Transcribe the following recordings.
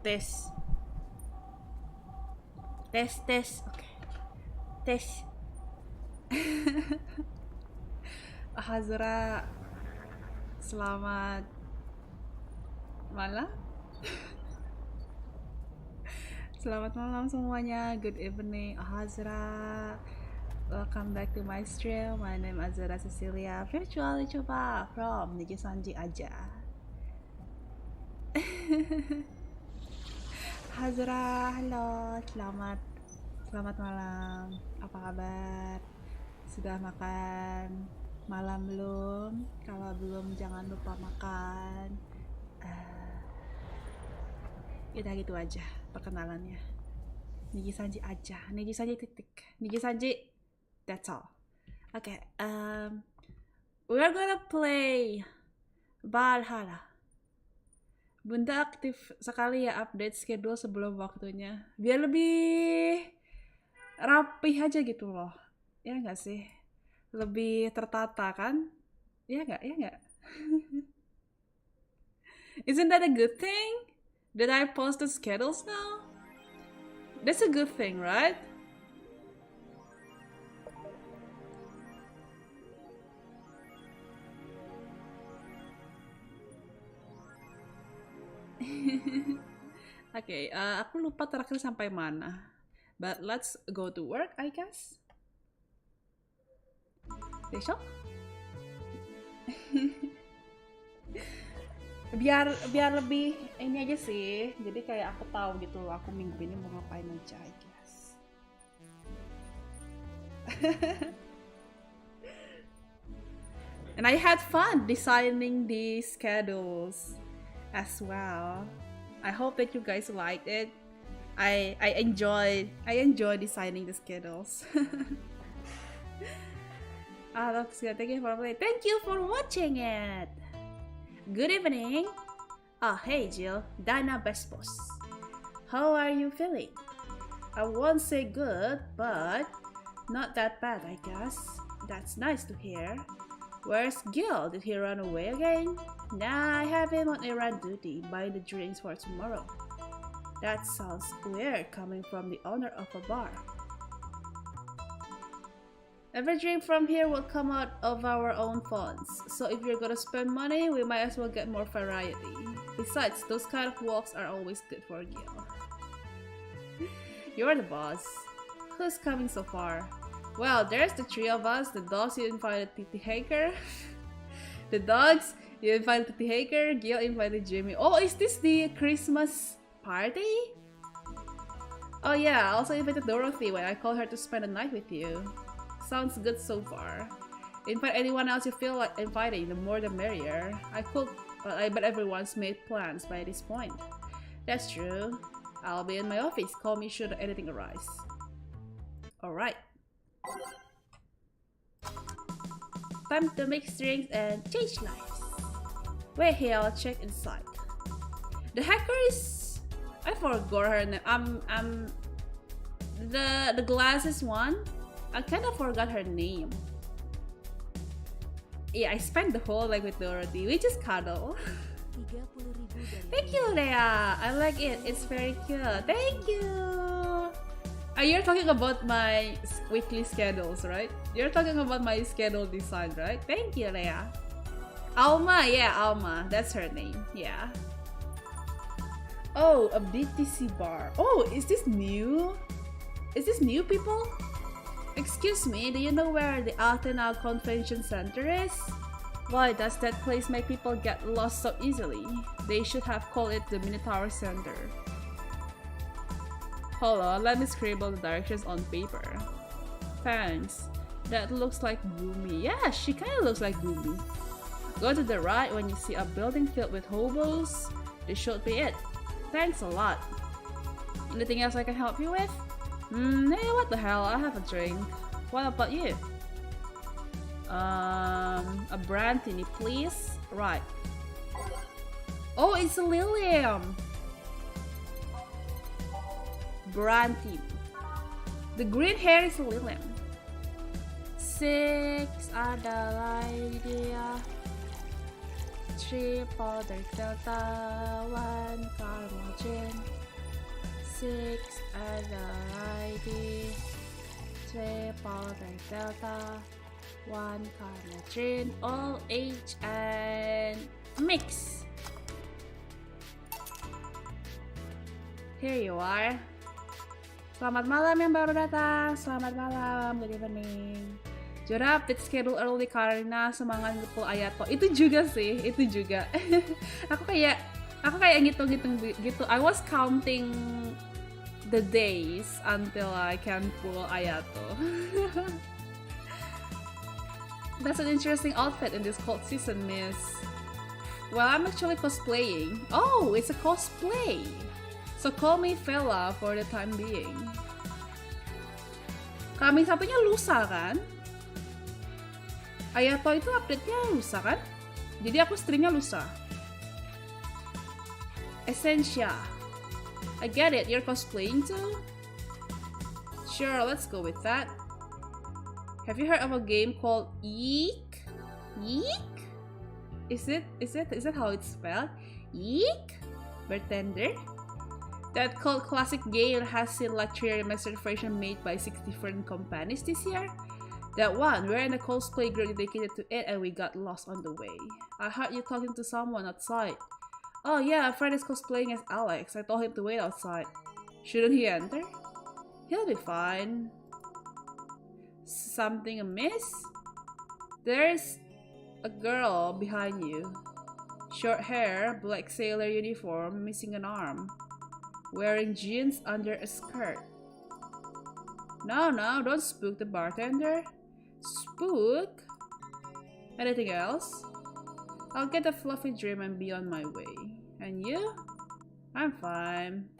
Tes. Tes, tes. Oke. Tes. Azura, selamat malam. Selamat malam semuanya. Good evening, Azura. Welcome back to my stream. My name is Azura Cecillia, virtually coba from NIJISANJI ID. Azura, halo, selamat malam. Apa kabar? Sudah makan malam belum? Kalau belum jangan lupa makan. Udah gitu aja perkenalannya. NIJISANJI aja, NIJISANJI titik, NIJISANJI, that's all. Okay, we're gonna play VA-11-HALL-A. Bunda aktif sekali ya update schedule sebelum waktunya, biar lebih rapih aja gitu loh, ya nggak sih? Lebih tertata kan? Ya nggak? Ya nggak? Isn't that a good thing? That I post the schedules now? That's a good thing, right? Okay, aku lupa terakhir sampai mana. But let's go to work, I guess. Besok? biar lebih ini aja sih, jadi kayak aku tahu gitu loh, aku minggu ini mau ngapain aja, I guess. And I had fun designing the schedules as well. I hope that you guys liked it. I enjoy designing the schedules. That's good. Thank you for playing. Thank you for watching it. Good evening. Oh, hey Jill, Dana Bespos. How are you feeling? I won't say good, but not that bad, I guess. That's nice to hear. Where's Gil? Did he run away again? Nah, I have him on errand duty, buying the drinks for tomorrow. That sounds weird coming from the owner of a bar. Every drink from here will come out of our own funds, so if you're gonna spend money, we might as well get more variety. Besides, those kind of walks are always good for Gil. You're the boss. Who's coming so far? Well, there's the three of us, the dogs you invited Titi Haker. The dogs, you invited Titi Haker, Gil invited Jimmy. Oh, is this the Christmas party? Oh yeah, I also invited Dorothy when I called her to spend the night with you. Sounds good so far. Invite anyone else you feel like inviting, the more the merrier. I bet everyone's made plans by this point. That's true. I'll be in my office, call me should anything arise. Alright. Time to mix drinks and change lives. Wait here, I'll check inside. The hacker is... I forgot her name. The glasses one? I kind of forgot her name. Yeah, I spent the whole night with Dorothy. We just cuddle. Thank you, Leah. I like it. It's very cute. Thank you. You're talking about my weekly schedules, right? You're talking about my schedule design, right? Thank you, Leah. Alma, yeah, Alma. That's her name. Yeah. Oh, a BTC bar. Oh, is this new? Is this new, people? Excuse me, do you know where the Athena Convention Center is? Why does that place make people get lost so easily? They should have called it the Minotaur Center. Hold on, let me scribble the directions on paper. Thanks. That looks like Boomy. Yeah, she kinda looks like Boomy. Go to the right when you see a building filled with hobos. This should be it. Thanks a lot. Anything else I can help you with? Hey, what the hell? I have a drink. What about you? A brandini, please. Right. Oh, it's a Lilium. Brandini. The green hair is a Lilium. 6 adalah dia. 3 powder delta, 1 caramel gin, 6 Azura ID, 3 powder delta, 1 caramel gin, all age and mix. Here you are. Selamat malam yang baru datang. Selamat malam, good evening. Juara update schedule early karena semangat ngumpul Ayato. Itu juga sih, itu juga. aku kayak ngitung-ngitung gitu. I was counting the days until I can pull Ayato. That's an interesting outfit in this cold season, miss. Well, I'm actually cosplaying. Oh, it's a cosplay. So call me fella for the time being. Kami satunya lusa kan? Ayato itu update-nya lusa kan? Jadi aku streamnya lusa. Essentia. I get it, you're cosplaying too? Sure, let's go with that. Have you heard of a game called Eek? Eek? Is that how it's spelled? Eek? Bartender? That cult classic game has seen like 3 remastered version made by 6 different companies this year. That one, we're in a cosplay group dedicated to it and we got lost on the way. I heard you talking to someone outside. Oh yeah, a friend is cosplaying as Alex. I told him to wait outside. Shouldn't he enter? He'll be fine. Something amiss? There's a girl behind you. Short hair, black sailor uniform, missing an arm. Wearing jeans under a skirt. No, don't spook the bartender. Spook? Anything else? I'll get a fluffy dream and be on my way. And you? I'm fine.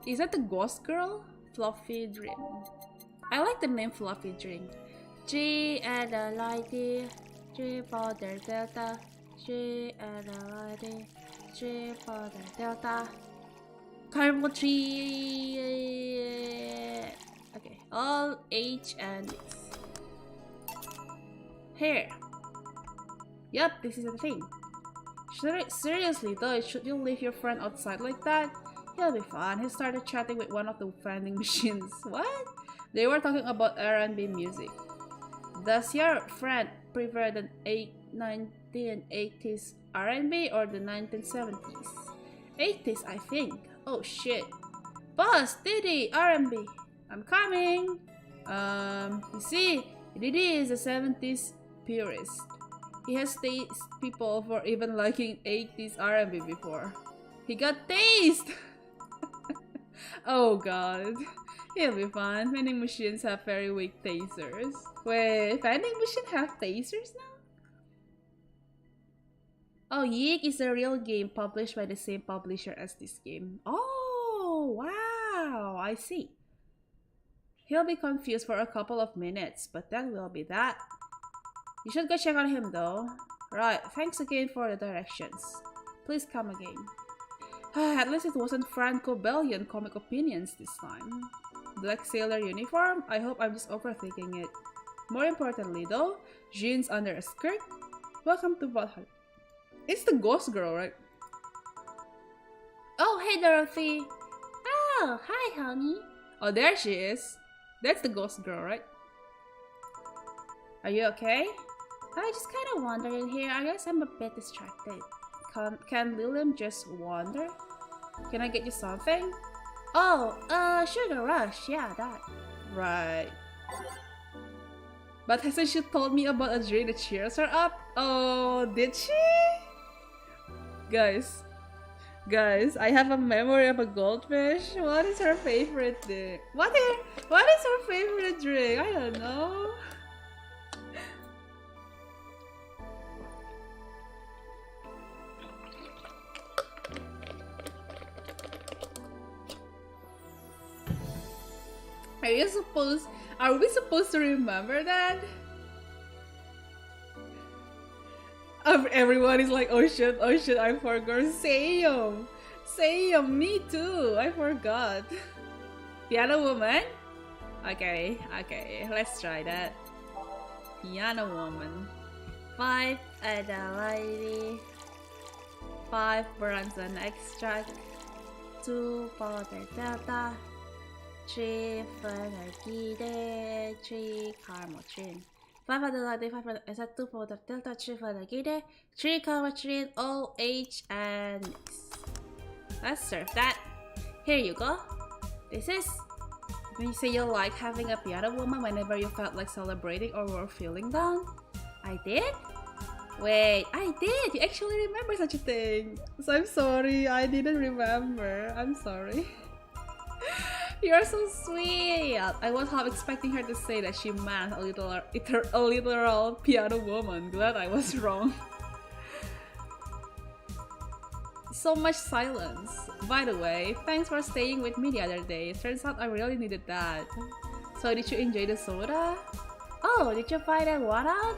Is that the ghost girl? Fluffy dream. I like the name Fluffy Dream. G and a lighty, G powder delta, G and a lighty. 3 powder delta, caramel 3. Okay, all age and mix. Hair. Yup, this is the thing. Seriously though, should you leave your friend outside like that? He'll be fine. He started chatting with one of the vending machines. What? They were talking about R&B music. Does your friend prefer the 1980s R&B or the 1970s? 80s, I think. Oh shit. Boss, Diddy, R&B. I'm coming. You see, Diddy is a 70s purist. He has taste people for even liking 80s R&B before. He got taste! Oh god. He'll be fine. Vending machines have very weak tasers. Wait, vending machines have tasers now? Oh, Yeek is a real game published by the same publisher as this game. Oh, wow, I see. He'll be confused for a couple of minutes, but that will be that. You should go check on him though. Right, thanks again for the directions. Please come again. At least it wasn't Franco Bellion comic opinions this time. Black sailor uniform? I hope I'm just overthinking it. More importantly though, jeans under a skirt? Welcome to VA-11-HALL-A. It's the ghost girl, right? Oh, hey Dorothy! Oh, hi honey! Oh, there she is. That's the ghost girl, right? Are you okay? I just kind of wandering here. I guess I'm a bit distracted. Can Lilium just wander? Can I get you something? Oh, Sugar Rush. Yeah, that. Right. But hasn't she told me about a drink that cheers her up? Oh, did she? Guys, I have a memory of a goldfish. What is her favorite drink? What is her favorite drink? I don't know. Are we supposed to remember that? Everyone is like, oh shit, I forgot. Same, me too, I forgot. Piano Woman? Okay, let's try that. Piano Woman. 5 Adelaide, 5 Branson extract, 2 powder delta, 3 Phenylgide, 3 Carmotrin. 5 Adelaide, 5 Adelaide, 2 powder delta, 3 Phenylgide, 3 Carmotrin, OH, and mix. Let's serve that. Here you go. This is when you say you like having a piano woman whenever you felt like celebrating or were feeling down. I did? Wait, I did! You actually remember such a thing! So I'm sorry, I didn't remember. I'm sorry. You're so sweet! I was half expecting her to say that she meant a literal piano woman. Glad I was wrong. So much silence. By the way, thanks for staying with me the other day. Turns out I really needed that. So did you enjoy the soda? Oh, did you find that one out?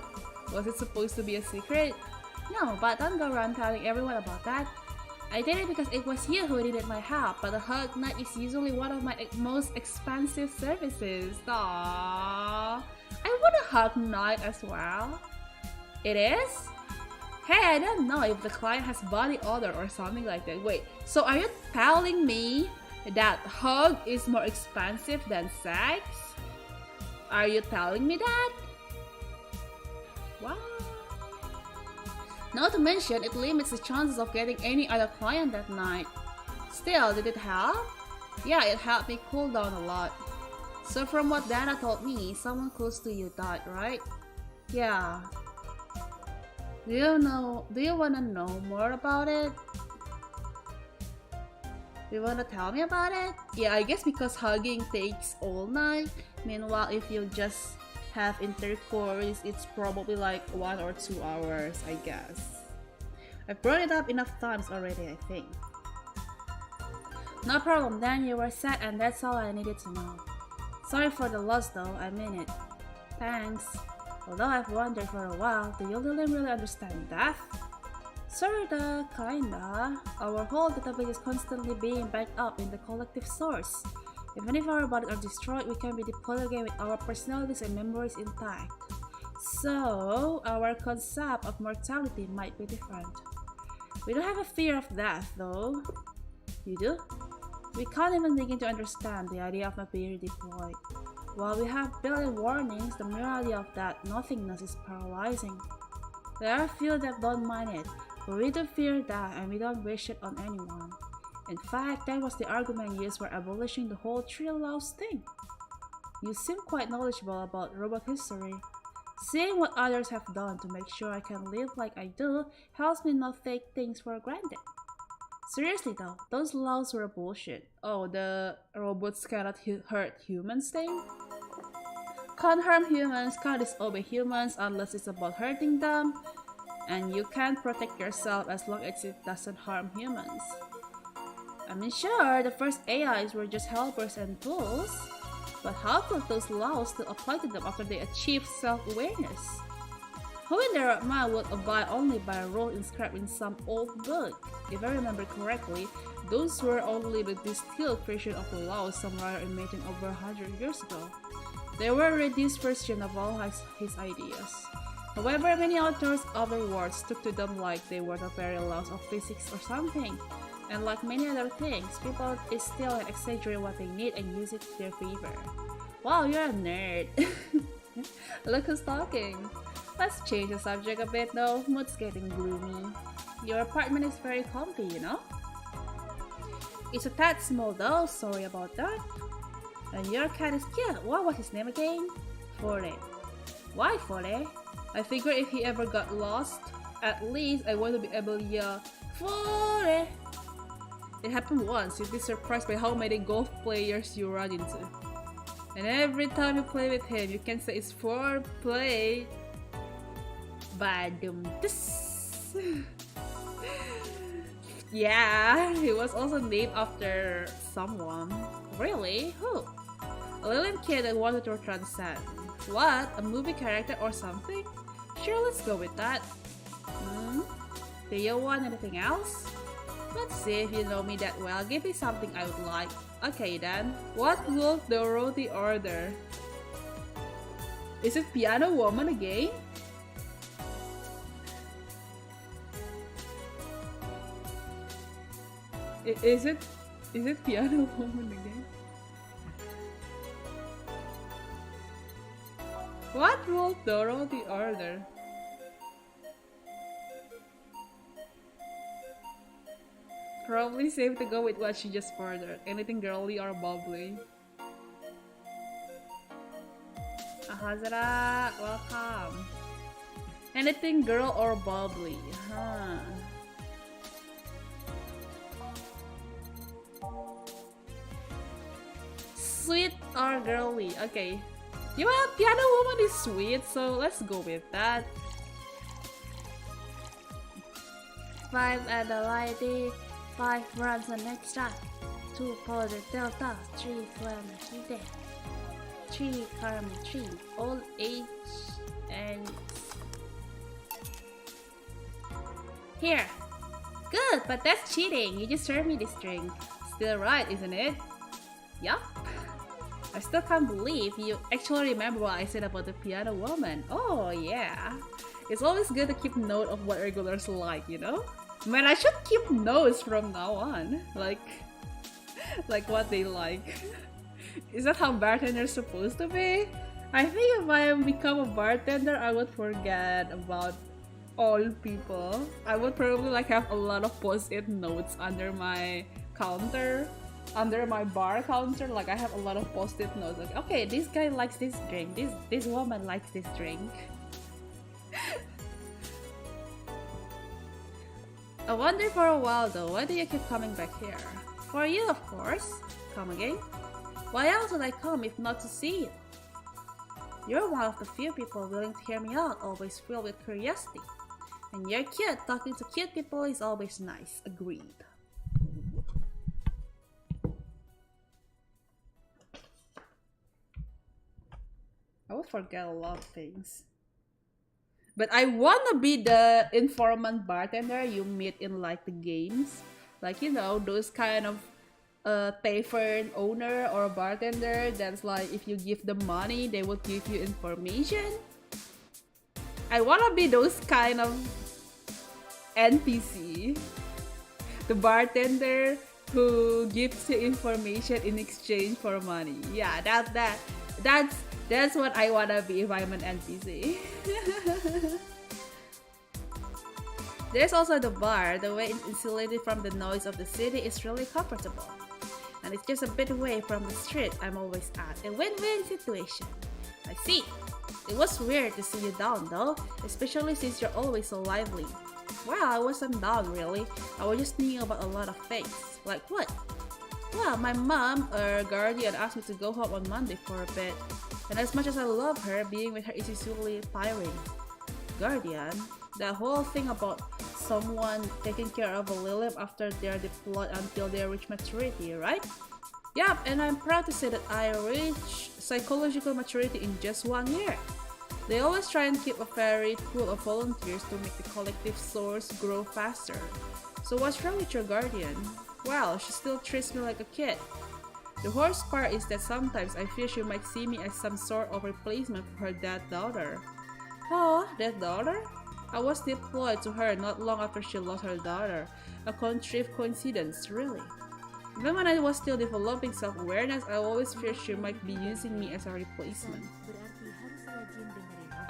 Was it supposed to be a secret? No, but don't go around telling everyone about that. I did it because it was you who needed my help, but the hug night is usually one of my most expensive services. Aww. I want a hug night as well. It is? Hey, I don't know if the client has body odor or something like that. Wait, so are you telling me that hug is more expensive than sex? Are you telling me that? Wow. Not to mention, it limits the chances of getting any other client that night. Still, did it help? Yeah, it helped me cool down a lot. So from what Dana told me, someone close to you died, right? Yeah. Do you wanna know more about it? Do you wanna tell me about it? Yeah, I guess because hugging takes all night. Meanwhile, if you just have intercourse, it's probably like 1 or 2 hours, I guess. I've brought it up enough times already, I think. No problem, then you were sad and that's all I needed to know. Sorry for the loss though, I mean it. Thanks. Although I've wondered for a while, do you really understand death? Sorta, kinda. Our whole database is constantly being backed up in the collective source. Even if our bodies are destroyed, we can be deployed again with our personalities and memories intact. So, our concept of mortality might be different. We don't have a fear of death, though. You do? We can't even begin to understand the idea of not being redeployed. While we have built-in warnings, the mere idea of that nothingness is paralyzing. There are few that don't mind it, but we do fear that and we don't wish it on anyone. In fact, that was the argument used for abolishing the whole tree laws thing. You seem quite knowledgeable about robot history. Seeing what others have done to make sure I can live like I do helps me not take things for granted. Seriously though, those laws were bullshit. Oh, the robots cannot hurt humans thing? Can't harm humans, can't disobey humans unless it's about hurting them. And you can't protect yourself as long as it doesn't harm humans. I mean, sure, the first AIs were just helpers and tools, but how could those laws still apply to them after they achieved self-awareness? Who in their right mind would abide only by a rule inscribed in some old book? If I remember correctly, those were only the distilled version of the laws some writer imagined over 100 years ago. They were a reduced version of all his ideas. However, many authors afterwards took to them like they were the very laws of physics or something. And like many other things, people still exaggerate what they need and use it to their favor. Wow, you're a nerd! Look who's talking! Let's change the subject a bit though, mood's getting gloomy. Your apartment is very comfy, you know? It's a tad small though, sorry about that. And your cat is cute. What was his name again? Fore. Why Fore? I figure if he ever got lost, at least I want to be able to yell, Fore! It happened once, you'd be surprised by how many golf players you run into. And every time you play with him, you can say it's foreplay. Badum this. Yeah, he was also named after someone. Really? Who? A little kid that wanted to transcend. What? A movie character or something? Sure, let's go with that. Do you want anything else? Let's see if you know me that well. Give me something I would like. Okay then. What will the roti order? Is it Piano Woman again? Is it piano woman again? What will Dorothy order? Probably safe to go with what she just ordered. Anything girly or bubbly. Azura, welcome. Anything girl or bubbly, huh? Sweet or girly? Okay. You know, piano woman is sweet, so let's go with that. 5 at the lady, 5 runs the next shot, 2 for the delta, 3 clam, 3 dead, 3 caramel, 3 old age, and here. Good, but that's cheating. You just served me this drink. Still right, isn't it? Yup. I still can't believe you actually remember what I said about the piano woman. Oh yeah. It's always good to keep note of what regulars like, you know? Man, I should keep notes from now on. Like what they like. Is that how bartenders supposed to be? I think if I become a bartender, I would forget about all people. I would probably like have a lot of post-it notes under my counter. Under my bar counter, like I have a lot of post-it notes. Like, okay, this guy likes this drink. This woman likes this drink. I wonder for a while though, why do you keep coming back here? For you, of course. Come again? Why else would I come if not to see you? You're one of the few people willing to hear me out, always filled with curiosity. And you're cute. Talking to cute people is always nice. Agreed. I would forget a lot of things. But I wanna be the informant bartender you meet in like the games. Like, you know, those kind of tavern owner or bartender that's like if you give them money, they will give you information. I wanna be those kind of NPC. The bartender who gives you information in exchange for money. Yeah, that's what I wanna be if I'm an NPC. There's also the bar. The way it's insulated from the noise of the city is really comfortable. And it's just a bit away from the street I'm always at. A win-win situation. I see. It was weird to see you down though, especially since you're always so lively. Well, I wasn't down really. I was just thinking about a lot of things. Like what? Well, my mom, or guardian, asked me to go home on Monday for a bit. And as much as I love her, being with her is usually tiring. Guardian? That whole thing about someone taking care of a Lilith after they're deployed until they reach maturity, right? Yep, and I'm proud to say that I reached psychological maturity in just 1 year. They always try and keep a ferry full of volunteers to make the collective source grow faster. So what's wrong with your guardian? Well, she still treats me like a kid. The worst part is that sometimes I fear she might see me as some sort of replacement for her dead daughter. Oh, dead daughter? I was deployed to her not long after she lost her daughter. A contrived coincidence, really. Even when I was still developing self-awareness, I always feared she might be using me as a replacement.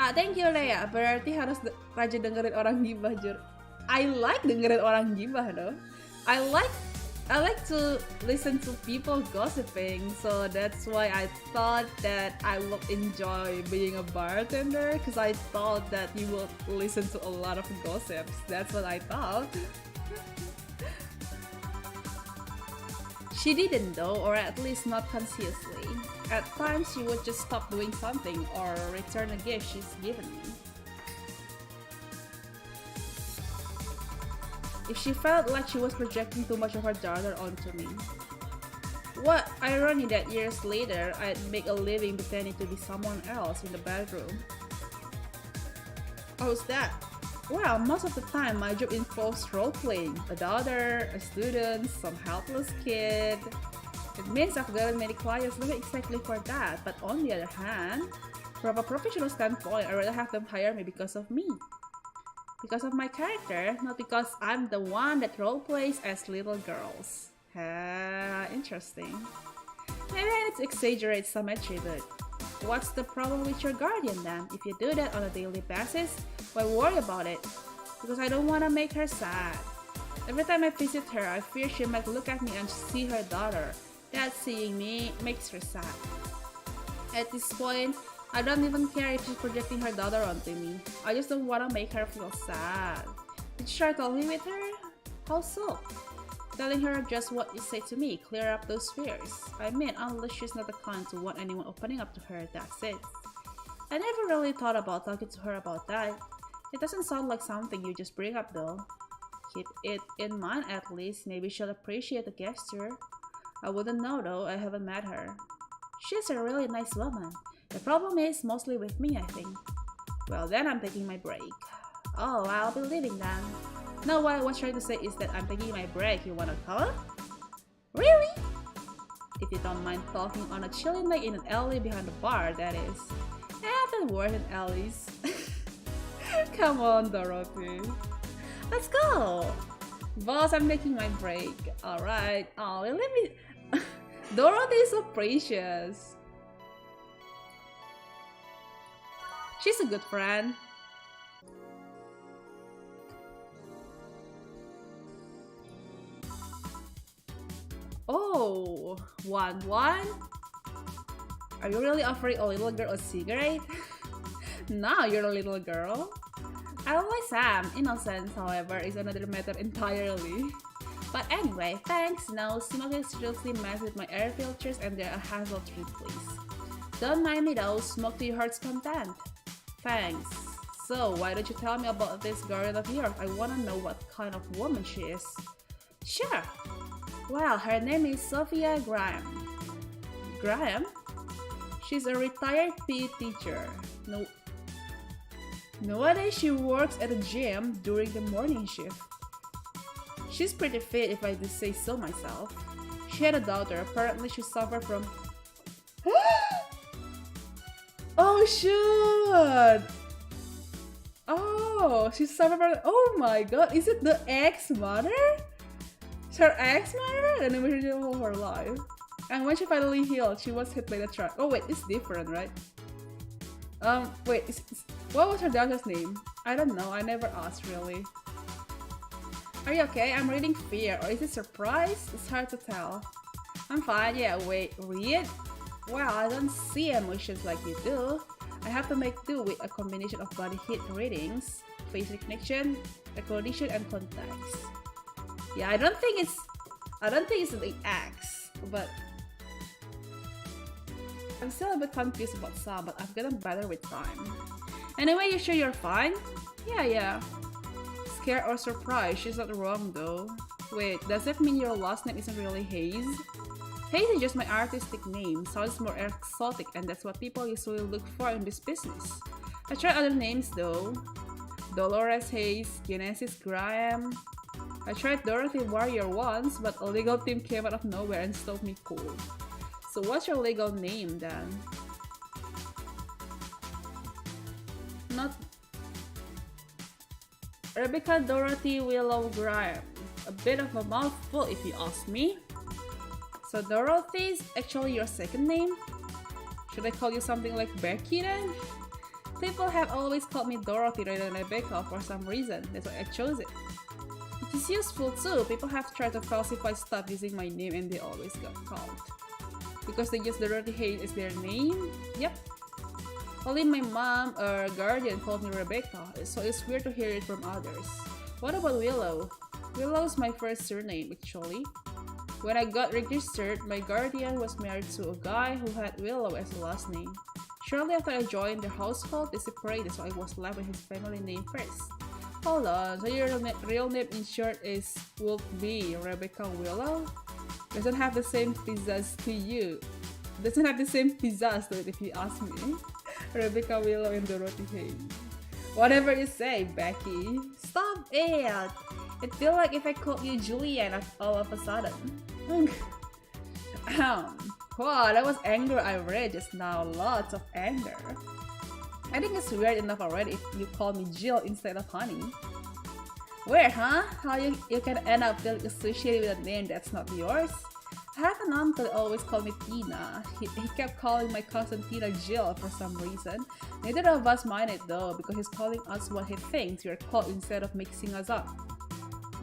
Ah, thank you Leia. Berarti harus rajin dengerin orang gibah, Jur. I like dengerin orang gibah though. I like to listen to people gossiping, so that's why I thought that I would enjoy being a bartender, because I thought that you would listen to a lot of gossips. That's what I thought. She didn't though, or at least not consciously. At times she would just stop doing something or return a gift she's given me. If she felt like she was projecting too much of her daughter onto me. What irony that years later I'd make a living pretending to be someone else in the bedroom. How's that? Well, most of the time my job involves role-playing. A daughter, a student, some helpless kid. It means I've gotten many clients looking exactly for that, but on the other hand, from a professional standpoint, I'd rather have them hire me because of me. Because of my character, not because I'm the one that role-plays as little girls. Interesting. Maybe I need to exaggerate symmetry, but what's the problem with your guardian then? If you do that on a daily basis, why worry about it? Because I don't want to make her sad. Every time I visit her, I fear she might look at me and see her daughter. That seeing me makes her sad. At this point, I don't even care if she's projecting her daughter onto me. I just don't want to make her feel sad. Did you try talking with her? How so? Telling her just what you say to me, clear up those fears. I mean, unless she's not the kind to want anyone opening up to her, that's it. I never really thought about talking to her about that. It doesn't sound like something you just bring up though. Keep it in mind at least, maybe she'll appreciate the gesture. I wouldn't know though, I haven't met her. She's a really nice woman. The problem is mostly with me, I think. Well then I'm taking my break. Oh, I'll be leaving then. No, what I was trying to say is that I'm taking my break. You wanna come? Really? If you don't mind talking on a chilly night in an alley behind the bar, that is. I haven't worked in alleys. Come on, Dorothy. Let's go! Boss, I'm taking my break. Alright. Oh, let me... Dorothy is so precious. She's a good friend. Oh, 1-1? Are you really offering a little girl a cigarette? No, you're a little girl. I always am. Innocence, however, is another matter entirely. But anyway, thanks. No, smoking seriously messes with my air filters and they're a hassle treat, please. Don't mind me though, smoke to your heart's content. Thanks. So, why don't you tell me about this girl of yours? I wanna know what kind of woman she is. Sure. Well, her name is Sophia Graham. Graham? She's a retired PE teacher. Nowadays she works at a gym during the morning shift. She's pretty fit if I do say so myself. She had a daughter. Apparently she suffered from... Oh shoot! Oh, she suffered from... Oh my god, is it the ex-mother? Her ex-mother? The memory of her life. And when she finally healed, she was hit by the truck. Oh wait, it's different, right? Wait, what was her daughter's name? I don't know, I never asked really. Are you okay? I'm reading fear, or is it surprise? It's hard to tell. I'm fine, yeah, wait, read? Well, I don't see emotions like you do. I have to make do with a combination of body heat readings, face recognition, recognition, and context. Yeah, I don't think it's the X, but I'm still a bit confused about some, but I've gotten better with time. Anyway, you sure you're fine? Yeah. Scared or surprised? She's not wrong though. Wait, does that mean your last name isn't really Hayes? Hayes is just my artistic name, sounds more exotic and that's what people usually look for in this business. I tried other names though. Dolores Hayes, Genesis Graham. I tried Dorothy Warrior once, but a legal team came out of nowhere and stopped me cold. So what's your legal name then? Not Rebecca Dorothy Willow Graham. A bit of a mouthful if you ask me. So Dorothy is actually your second name? Should I call you something like Becky then? People have always called me Dorothy rather than Rebecca for some reason, that's why I chose it. It is useful too, people have tried to falsify stuff using my name and they always got caught. Because they use Dorothy Hayes as their name? Yep. Only my mom or guardian called me Rebecca, so it's weird to hear it from others. What about Willow? Willow's my first surname actually. When I got registered, my guardian was married to a guy who had Willow as a last name. Shortly after I joined their household, they separated, so I was left with his family name first. Hold on, so your real name in short is would be Rebecca Willow? Doesn't have the same pizzazz to you. Doesn't have the same pizzazz to it if you ask me. Rebecca Willow and Dorothy Hayes. Whatever you say, Becky. Stop it! It feels like if I called you Julian all of a sudden. Wow, that was anger I read just now. Lots of anger. I think it's weird enough already if you call me Jill instead of Honey. Weird, huh? How you can end up feeling associated with a name that's not yours? I have an uncle that always called me Tina. He kept calling my cousin Tina Jill for some reason. Neither of us mind it though, because he's calling us what he thinks we're called instead of mixing us up.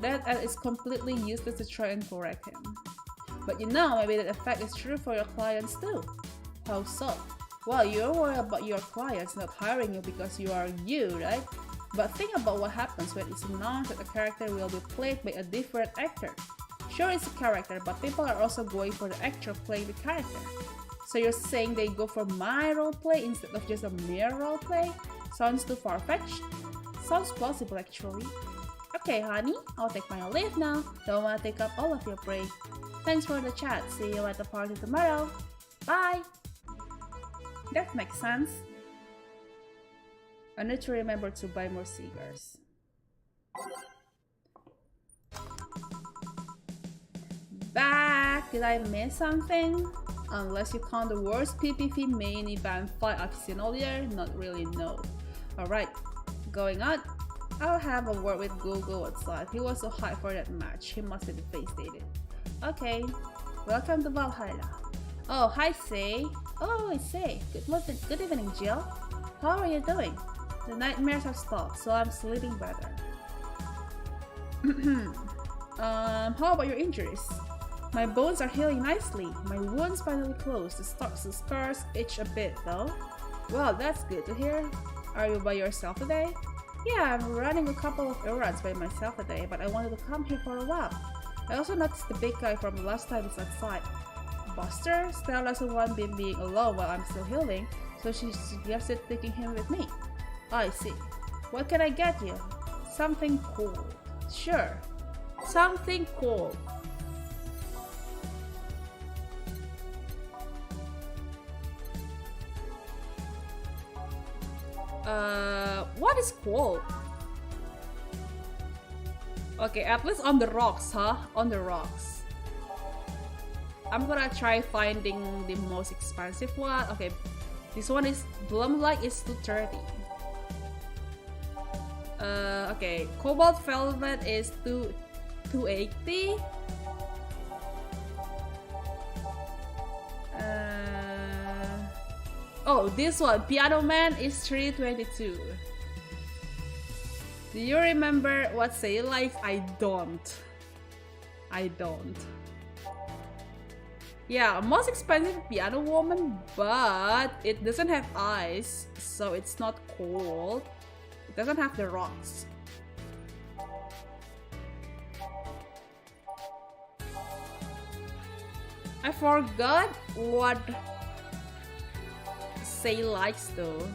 That is completely useless to try and correct him. But you know, maybe that effect is true for your clients too. How so? Well, you're worried about your clients not hiring you because you are you, right? But think about what happens when it's announced that a character will be played by a different actor. Sure, it's a character, but people are also going for the actor playing the character. So you're saying they go for my roleplay instead of just a mere roleplay? Sounds too far-fetched? Sounds plausible actually. Okay honey, I'll take my leave now. Don't want to take up all of your break. Thanks for the chat. See you at the party tomorrow. Bye! That makes sense. I need to remember to buy more cigars. Back! Did I miss something? Unless you count the worst PPV main event fight I've seen all year, not really no. Alright, going on. I'll have a word with Google outside. He was so hyped for that match, he must have devastated. Okay, welcome to Valhalla. Oh, hi Say. Oh, it's Say. Good evening, Jill. How are you doing? The nightmares have stopped, so I'm sleeping better. How about your injuries? My bones are healing nicely. My wounds finally closed. The scars itch a bit though. Well, that's good to hear. Are you by yourself today? Yeah, I'm running a couple of errands by myself today, but I wanted to come here for a while. I also noticed the big guy from last time is outside. Buster? Stella doesn't want me being alone while I'm still healing, so she suggested taking him with me. I see. What can I get you? Something cool. Sure. Something cool. What is cool? Okay, at least on the rocks, huh? On the rocks. I'm gonna try finding the most expensive one. Okay, this one is Blumlight is 230. Okay, Cobalt Velvet is 280. Oh, this one, Piano Man is 322. Do you remember what Say likes? I don't. Yeah, most expensive Piano Woman, but it doesn't have eyes, so it's not cold. It doesn't have the rocks. I forgot what Say likes though.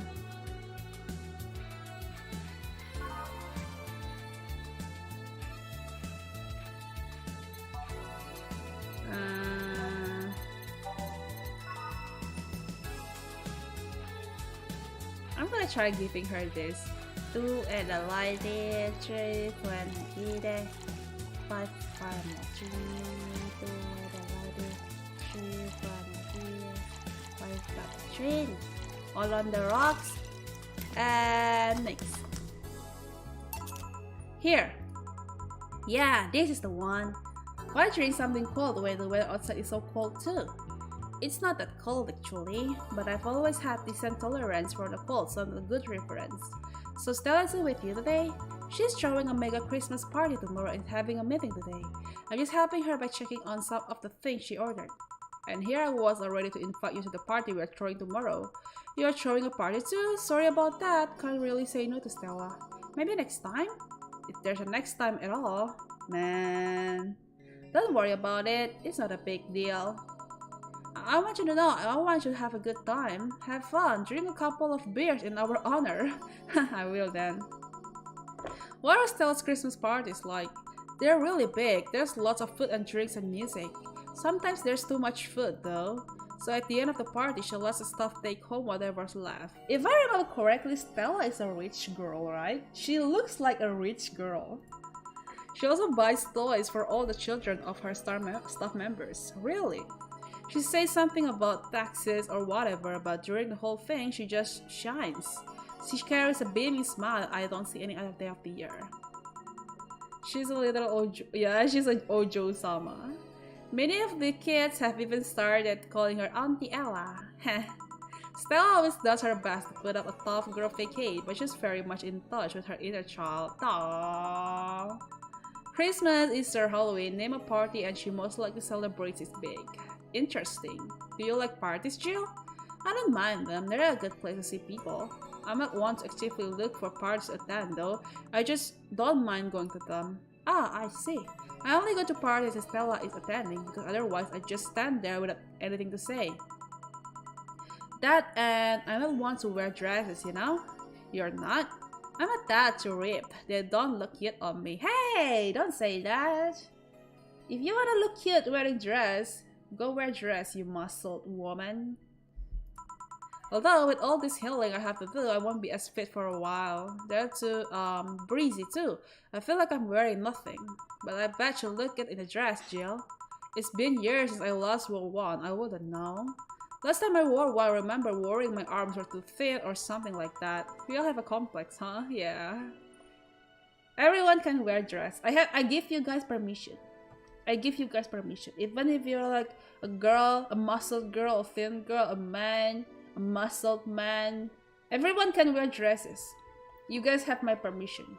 I'm gonna try giving her this. 2 and a light 3 when needed. 5 more 3 2 and a light 3 when 5 3 all on the rocks and next. Here. Yeah, this is the one. Why drink something cold when the weather outside is so cold too? It's not that cold actually, but I've always had decent tolerance for the cold, so I'm a good reference. So Stella's with you today? She's throwing a mega Christmas party tomorrow and having a meeting today. I'm just helping her by checking on some of the things she ordered. And here I was all ready to invite you to the party we're throwing tomorrow. You're throwing a party too? Sorry about that, can't really say no to Stella. Maybe next time? If there's a next time at all. Man. Don't worry about it, it's not a big deal. I want you to know, I want you to have a good time. Have fun, drink a couple of beers in our honor. I will then. What are Stella's Christmas parties like? They're really big, there's lots of food and drinks and music. Sometimes there's too much food though. So at the end of the party, she lets the staff take home whatever's left. If I remember correctly, Stella is a rich girl, right? She looks like a rich girl. She also buys toys for all the children of her staff members. Really? She says something about taxes or whatever, but during the whole thing, she just shines. She carries a beaming smile I don't see any other day of the year. She's a little Ojo. Yeah, she's an Ojo-sama. Many of the kids have even started calling her Auntie Ella. Stella always does her best to put up a tough girl facade, but she's very much in touch with her inner child. Aww. Christmas, Easter, Halloween, name a party and she most likely celebrates it big. Interesting. Do you like parties, Jill? I don't mind them, they're a good place to see people. I'm not one to actively look for parties to attend though, I just don't mind going to them. Ah, I see. I only go to parties if Stella is attending because otherwise I just stand there without anything to say. That and I'm not one to wear dresses, you know? You're not? I'm not that to rip. They don't look cute on me. Hey, don't say that. If you wanna look cute wearing dress, go wear dress, you muscled woman. Although with all this healing I have to do, I won't be as fit for a while. They're too breezy too. I feel like I'm wearing nothing. But I bet you look good in a dress, Jill. It's been years since I last wore one. I wouldn't know. Last time I wore one, I remember worrying my arms were too thin or something like that. We all have a complex, huh? Yeah. Everyone can wear dress. I give you guys permission. I give you guys permission. Even if you're like a girl, a muscled girl, a thin girl, a man, a muscled man, everyone can wear dresses. You guys have my permission.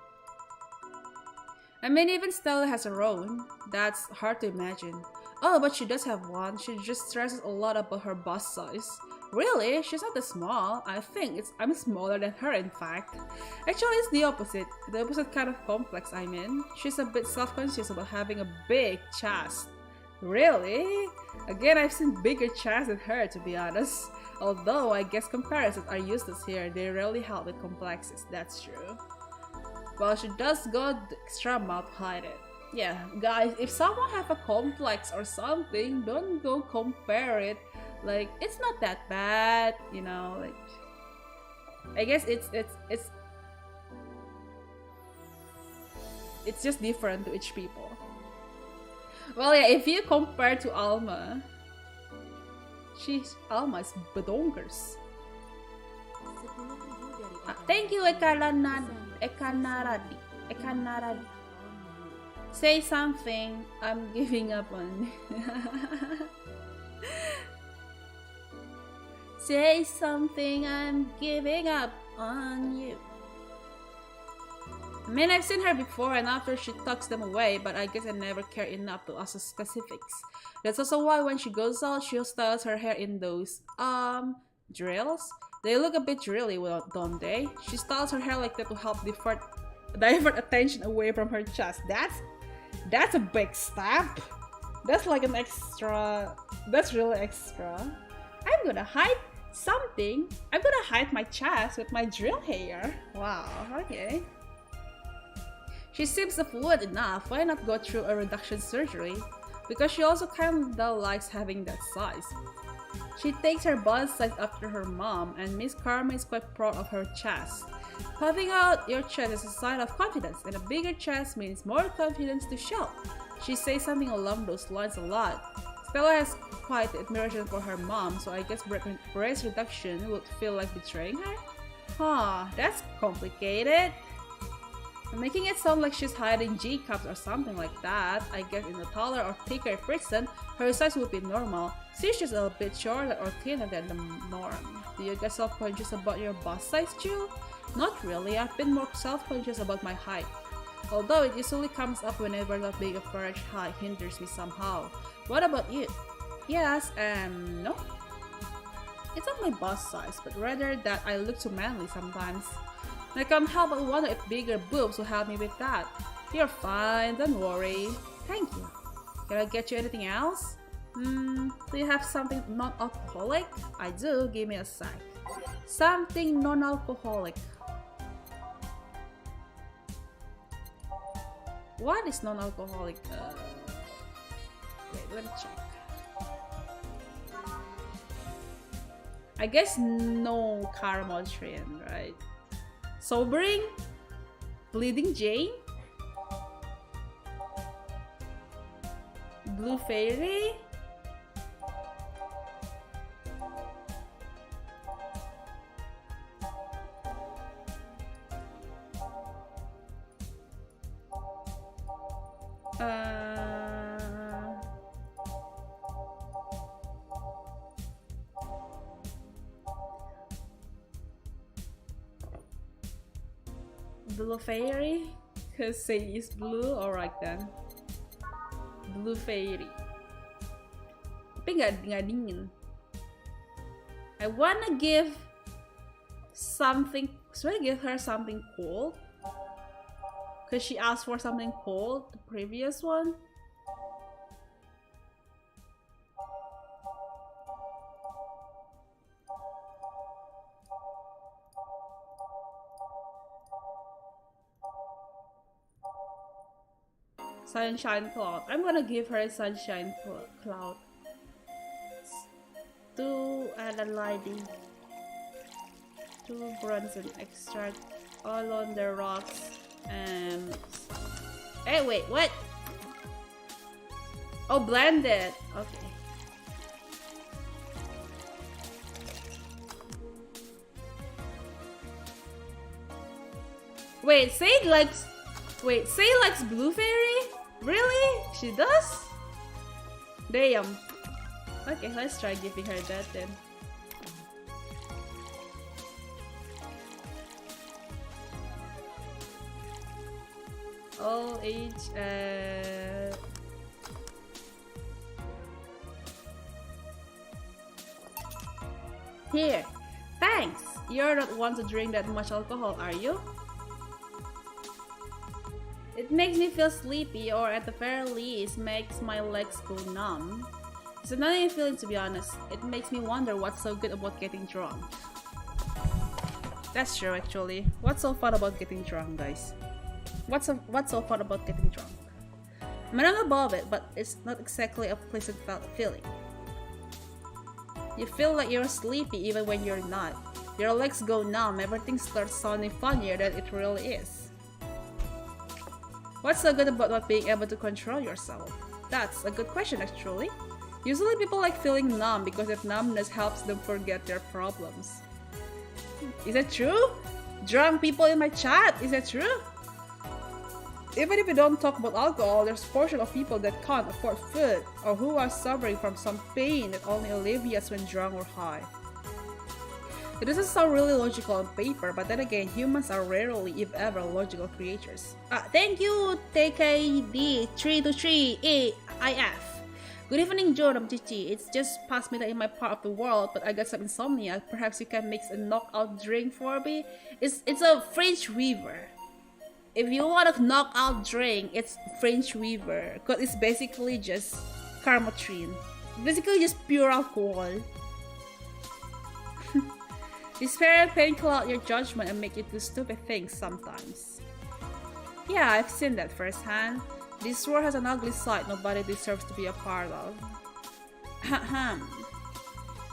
I mean, even Stella has her own. That's hard to imagine. Oh, but she does have one. She just stresses a lot about her bust size. Really? She's not that small. I think I'm smaller than her, in fact. Actually, it's the opposite. The opposite kind of complex I'm in. She's a bit self-conscious about having a big chest. Really? Again, I've seen bigger chests than her, to be honest. Although, I guess comparisons are useless here. They rarely help with complexes. That's true. Well, she does go the extra mile to hide it. Yeah, guys, if someone have a complex or something, don't go compare it. Like, it's not that bad, you know, like, I guess it's just different to each people. Well, yeah, if you compare to Alma, Alma is bedonkers. Thank you, Ekanaradi. Say something. I'm giving up on. Say something. I'm giving up on you. I mean, I've seen her before, and after she tucks them away, but I guess I never care enough to ask the specifics. That's also why when she goes out, she styles her hair in those drills. They look a bit drilly, don't they? She styles her hair like that to help divert attention away from her chest. That's a big step. That's like an extra. That's really extra. I'm gonna hide something. I'm gonna hide my chest with my drill hair. Wow, okay. She seems fluid enough. Why not go through a reduction surgery? Because she also kinda likes having that size. She takes her bust size after her mom, and Miss Karma is quite proud of her chest. Puffing out your chest is a sign of confidence, and a bigger chest means more confidence to show. She says something along those lines a lot. Stella has quite admiration for her mom, so I guess breast reduction would feel like betraying her? Huh, that's complicated. I'm making it sound like she's hiding G-cups or something like that. I guess in a taller or thicker person, her size would be normal. She's just a bit shorter or thinner than the norm. Do you get self-conscious about your bust size, Jill? Not really, I've been more self-conscious about my height. Although it usually comes up whenever that big of average height hinders me somehow. What about you? Yes, no. It's not my bust size, but rather that I look too manly sometimes. I can't help but wonder if bigger boobs will help me with that. You're fine, don't worry. Thank you. Can I get you anything else? Do you have something non-alcoholic? I do, give me a sec. Something non-alcoholic. What is non-alcoholic? Wait, let me check. I guess no caramel trend, right? Sobering? Bleeding Jane? Blue Fairy? Blue fairy? Cause say is blue, alright then. Blue fairy. Tapi nggak dingin. I wanna give something. Should I give her something cold? Cause she asked for something cold, the previous one. Sunshine cloud. I'm gonna give her a sunshine cloud. 2 Adelaide. 2 bronze and extract all on the rocks and. Hey, wait, what? Oh, blended. Okay. Wait, Say likes Blue Fairy? Really? She does? Damn. Okay, let's try giving her that then. All age, Here. Thanks! You're not one to drink that much alcohol, are you? It makes me feel sleepy, or at the very least makes my legs go numb. It's a annoying feeling, to be honest. It makes me wonder what's so good about getting drunk. That's true, actually. What's so fun about getting drunk, guys? What's so fun about getting drunk? I mean, I'm above it, but it's not exactly a pleasant feeling. You feel like you're sleepy even when you're not. Your legs go numb, everything starts sounding funnier than it really is. What's so good about not being able to control yourself? That's a good question, actually. Usually people like feeling numb because that numbness helps them forget their problems. Is that true? Drunk people in my chat, is that true? Even if we don't talk about alcohol, there's a portion of people that can't afford food or who are suffering from some pain that only alleviates when drunk or high. It doesn't sound really logical on paper, but then again, humans are rarely, if ever, logical creatures. Thank you, TKD323AIF. Good evening, Jordan Chichi. It's just past midnight in my part of the world, but I got some insomnia. Perhaps you can mix a knockout drink for me? It's a French Weaver. If you want a knockout drink, it's French Weaver, because it's basically just Carmotrine. Basically just pure alcohol. This fairy can call out your judgment and make you do stupid things sometimes. Yeah, I've seen that firsthand. This world has an ugly side nobody deserves to be a part of.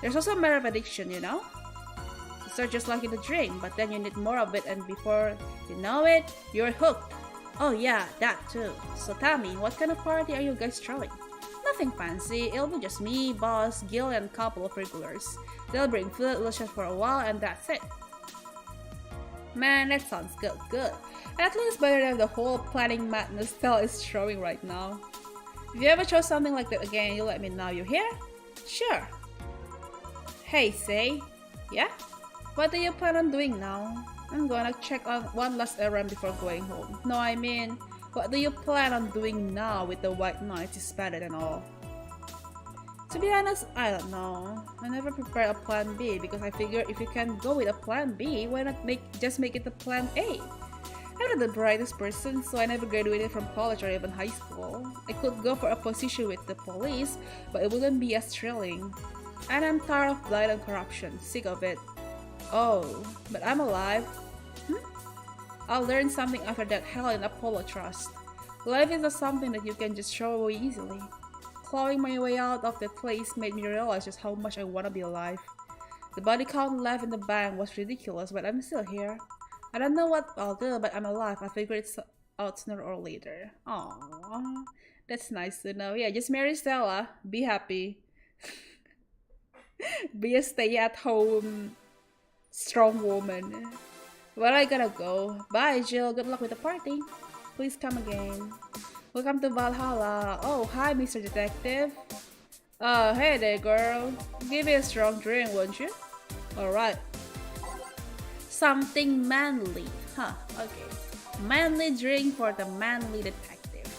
There's also a matter of addiction, you know? It's not just like in the drink, but then you need more of it, and before you know it, you're hooked. Oh yeah, that too. So tell me, what kind of party are you guys throwing? Nothing fancy, it'll be just me, boss, Gil, and a couple of regulars. They'll bring food, we'll chat for a while, and that's it. Man, that sounds good. At least better than the whole planning madness Tel is throwing right now. If you ever throw something like that again, you let me know. You hear? Sure. Hey, Say. Yeah? What do you plan on doing now? I'm gonna check on one last errand before going home. No, I mean, what do you plan on doing now with the white noise suspended and all? To be honest, I don't know. I never prepare a plan B because I figure if you can go with a plan B, why not just make it a plan A? I'm not the brightest person, so I never graduated from college or even high school. I could go for a position with the police, but it wouldn't be as thrilling. And I'm tired of blight and corruption, sick of it. Oh, but I'm alive. I'll learn something after that hell in Apollo Trust. Life is not something that you can just throw away easily. Clawing my way out of that place made me realize just how much I want to be alive. The body count left in the bank was ridiculous, but I'm still here. I don't know what I'll do, but I'm alive. I figure it's out sooner or later. Aww, that's nice to know. Yeah, just marry Stella. Be happy. Be a stay-at-home strong woman. Well, I gotta go. Bye, Jill. Good luck with the party. Please come again. Welcome to Valhalla. Oh, hi, Mr. Detective. Hey there, girl. Give me a strong drink, won't you? Alright. Something manly. Huh, okay. Manly drink for the manly detective.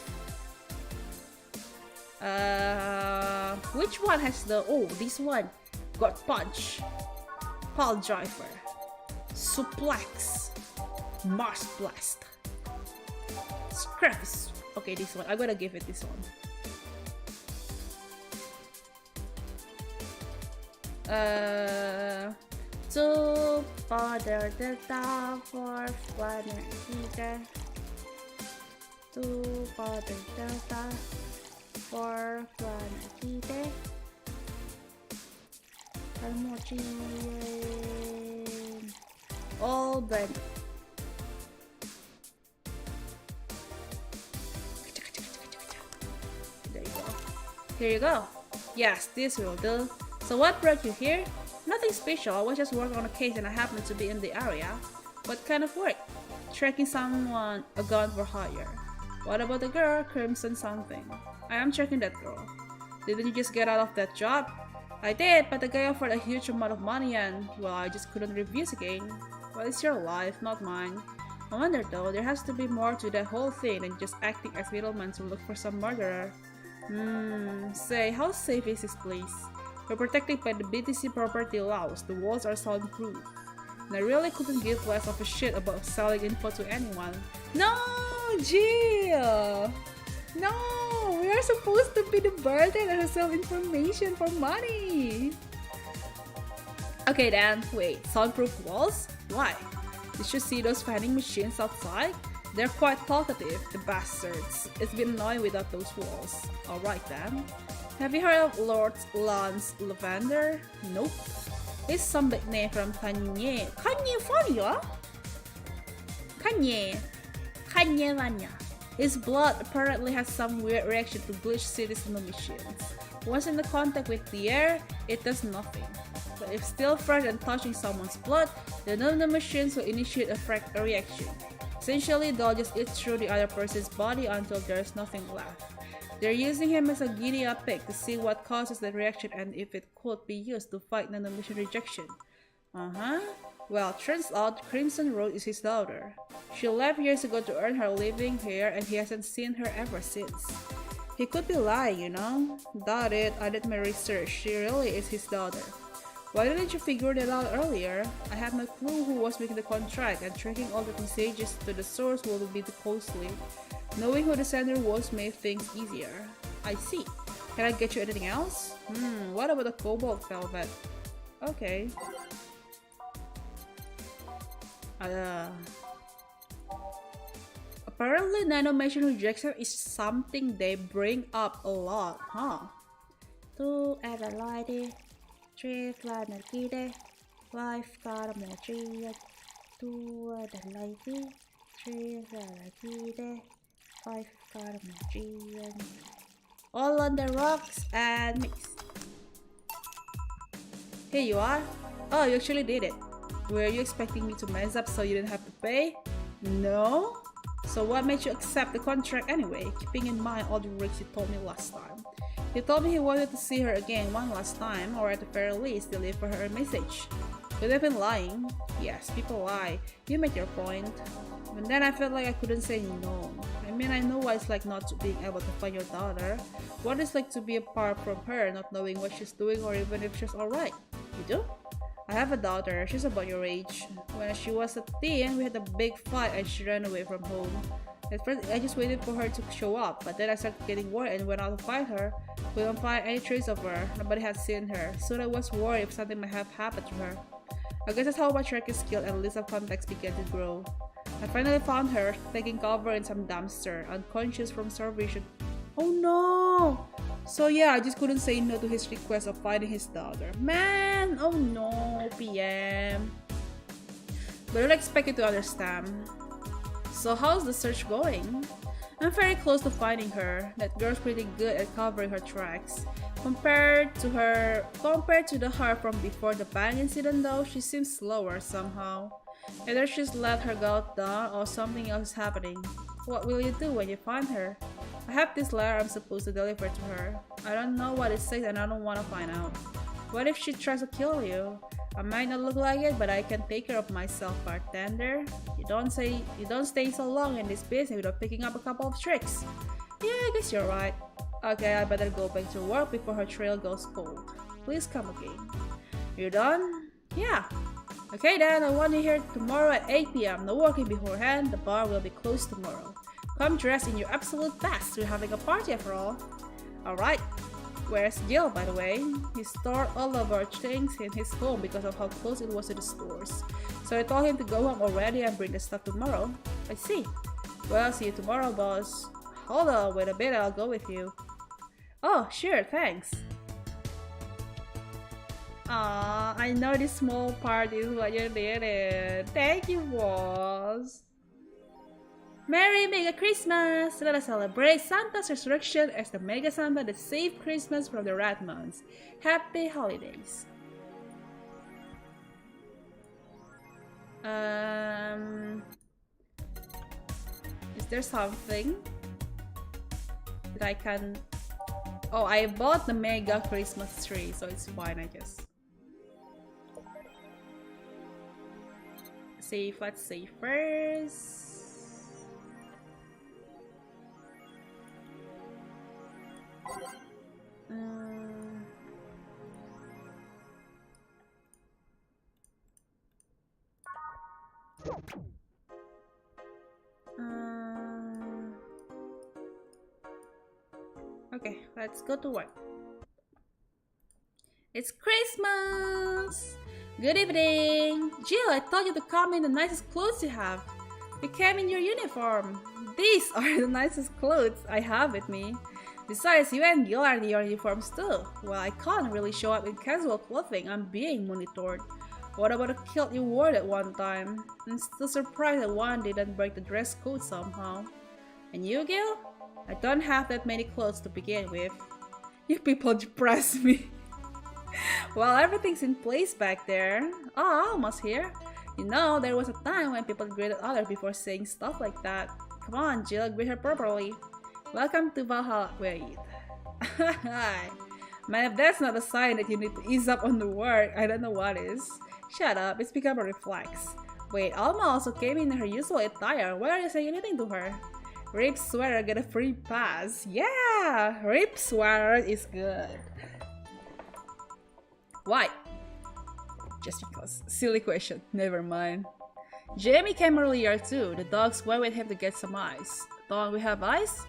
Which one has the... Oh, this one. Got punch. Pile driver. Suplex. Mars blast. Scraps. Okay, this one. I'm gonna give it this one. Two pada delta for planet kita. Two pada delta for planet kita. All brand. There you go. Here you go. Yes, this will do. So what brought you here? Nothing special. I was just working on a case and I happened to be in the area. What kind of work? Tracking someone, a gun for hire. What about the girl, Crimson something? I am checking that girl. Didn't you just get out of that job? I did, but the guy offered a huge amount of money and, well, I just couldn't refuse again. Well, it's your life, not mine. I wonder though, there has to be more to that whole thing than just acting as middleman to look for some murderer. Say, how safe is this place? We're protected by the BTC property laws, the walls are soundproof. And I really couldn't give less of a shit about selling info to anyone. No, Jill! No, we are supposed to be the bartender who sell information for money. Okay then, wait, soundproof walls? Why? Did you see those vending machines outside? They're quite talkative, the bastards. It's been annoying without those walls. Alright then. Have you heard of Lord Lance Lavender? Nope. It's some big name from Kanye. Kanye Vanya? Kanye Vanya. His blood apparently has some weird reaction to bleach cities and machines. Once in the contact with the air, it does nothing. But if still fresh and touching someone's blood, the machines will initiate a reaction. Essentially, they'll just eat through the other person's body until there's nothing left. They're using him as a guinea pig to see what causes the reaction and if it could be used to fight nanomission rejection. Well, turns out Crimson Road is his daughter. She left years ago to earn her living here and he hasn't seen her ever since. He could be lying, you know? Doubt it, I did my research. She really is his daughter. Why didn't you figure that out earlier? I had no clue who was making the contract, and tracking all the messages to the source will be too costly. Knowing who the sender was made things easier. I see. Can I get you anything else? What about the cobalt velvet? Okay. Apparently nanomission rejection is something they bring up a lot, huh? 2 Adelaide, 3 Flanagide, 5 Caramogia, 2 Adelaide, 3 Flanagide, 5 Caramogia. All on the rocks and mix. Here you are. Oh, you actually did it. Were you expecting me to mess up so you didn't have to pay? No? So what made you accept the contract anyway, keeping in mind all the risks you told me last time? He told me he wanted to see her again one last time, or at the very least, to leave for her a message. Could have been lying. Yes, people lie. You made your point. And then I felt like I couldn't say no. I mean, I know what it's like not being able to find your daughter. What it's like to be apart from her, not knowing what she's doing or even if she's alright. You do? I have a daughter, she's about your age. When she was a teen, we had a big fight and she ran away from home. At first, I just waited for her to show up, but then I started getting worried and went out to find her. We don't find any trace of her, nobody had seen her. Soon I was worried if something might have happened to her. I guess that's how my tracking skill and list of contacts began to grow. I finally found her, taking cover in some dumpster, unconscious from starvation. Oh no! So yeah, I just couldn't say no to his request of finding his daughter. Man! Oh no, PM. But I don't expect you to understand. So how's the search going? I'm very close to finding her. That girl's pretty good at covering her tracks. Compared to the her from before the bang incident though, she seems slower somehow. Either she's let her guard down or something else is happening. What will you do when you find her? I have this letter I'm supposed to deliver to her. I don't know what it says and I don't want to find out. What if she tries to kill you? I might not look like it, but I can take care of myself, bartender. You don't stay so long in this business without picking up a couple of tricks. Yeah, I guess you're right. Okay, I better go back to work before her trail goes cold. Please come again. You done? Yeah. Okay then, I want you here tomorrow at 8 p.m. No working beforehand, the bar will be closed tomorrow. Come dressed in your absolute best, we're having a party after all. Alright. Where's Gil, by the way? He stored all of our things in his home because of how close it was to the stores. So I told him to go home already and bring the stuff tomorrow. I see. Well, see you tomorrow, boss. Hold on, wait a bit, I'll go with you. Oh, sure, thanks. Ah, I know this small part is what you needed. Thank you, boss. Merry Mega Christmas! Let us celebrate Santa's resurrection as the Mega Santa that saved Christmas from the rat months. Happy holidays! Is there something that I can... Oh, I bought the Mega Christmas tree, so it's fine, I guess. Save, let's save first. Okay, let's go to work. It's Christmas! Good evening! Jill, I told you to come in the nicest clothes you have. You came in your uniform. These are the nicest clothes I have with me. Besides, you and Gil are in your uniforms too. Well, I can't really show up in casual clothing. I'm being monitored. What about the kilt you wore that one time? I'm still surprised that one didn't break the dress code somehow. And you, Gil? I don't have that many clothes to begin with. You people depress me. Well, everything's in place back there. Oh, almost here. You know, there was a time when people greeted others before saying stuff like that. Come on, Jill, greet her properly. Welcome to Valhalla. Wait. Man, if that's not a sign that you need to ease up on the work, I don't know what is. Shut up, it's become a reflex. Wait, Alma also came in her usual attire. Why are you saying anything to her? Rip sweater get a free pass. Yeah, Rip sweater is good. Why? Just because. Silly question. Never mind. Jamie came earlier too. The dogs went with him to get some ice. Don't we have ice?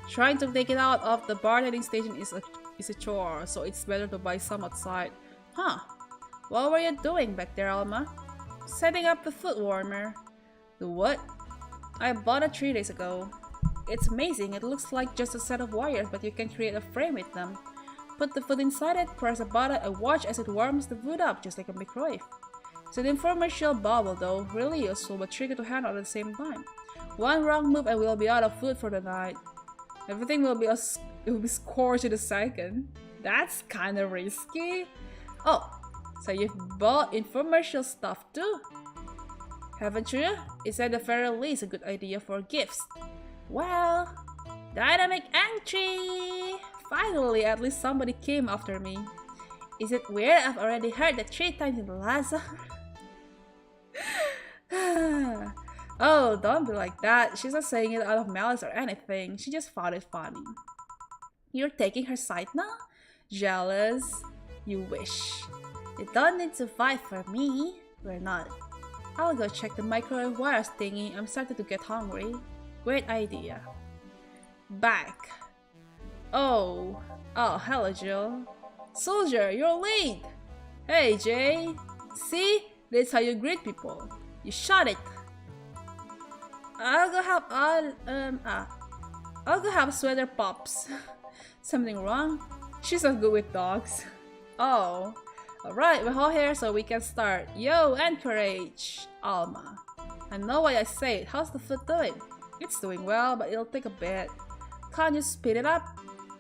Trying to take it out of the bartending station is a chore, so it's better to buy some outside. Huh. What were you doing back there, Alma? Setting up the foot warmer. The what? I bought it 3 days ago. It's amazing. It looks like just a set of wires, but you can create a frame with them. Put the food inside it, press a button, and watch as it warms the food up, just like a microwave. It's an infomercial bubble though, really useful but tricky to handle at the same time. One wrong move and we'll be out of food for the night. Everything will be scorched in a second. That's kinda risky. Oh, so you've bought infomercial stuff too? Haven't you? Is at the very least a good idea for gifts. Well, dynamic entry! Finally, at least somebody came after me. Is it weird? I've already heard that 3 times in the last Oh, don't be like that. She's not saying it out of malice or anything. She just found it funny. You're taking her side now? Jealous? You wish. You don't need to fight for me. We're not. I'll go check the microwave wires thingy. I'm starting to get hungry. Great idea. Back. Oh, hello, Jill. Soldier, you're late. Hey, Jay. See? That's how you greet people. You shot it. I'll go help Sweater Pops. Something wrong? She's not good with dogs. Oh. Alright, we're all here so we can start. Yo, encourage! Alma. I know why I say it. How's the food doing? It's doing well, but it'll take a bit. Can't you speed it up?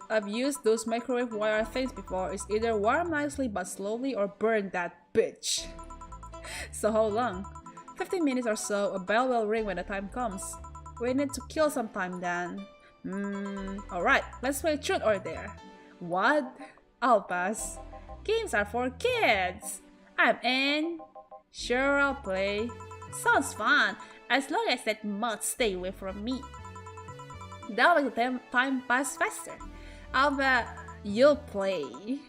I've used those microwave wire things before. It's either warm nicely but slowly or burn that bitch. So how long? 15 minutes or so. A bell will ring when the time comes. We need to kill some time then. Alright, let's play truth or dare. What? I'll pass. Games are for kids. I'm in. Sure, I'll play. Sounds fun, as long as that mod stay away from me. That'll make the time pass faster. I'll bet you'll play.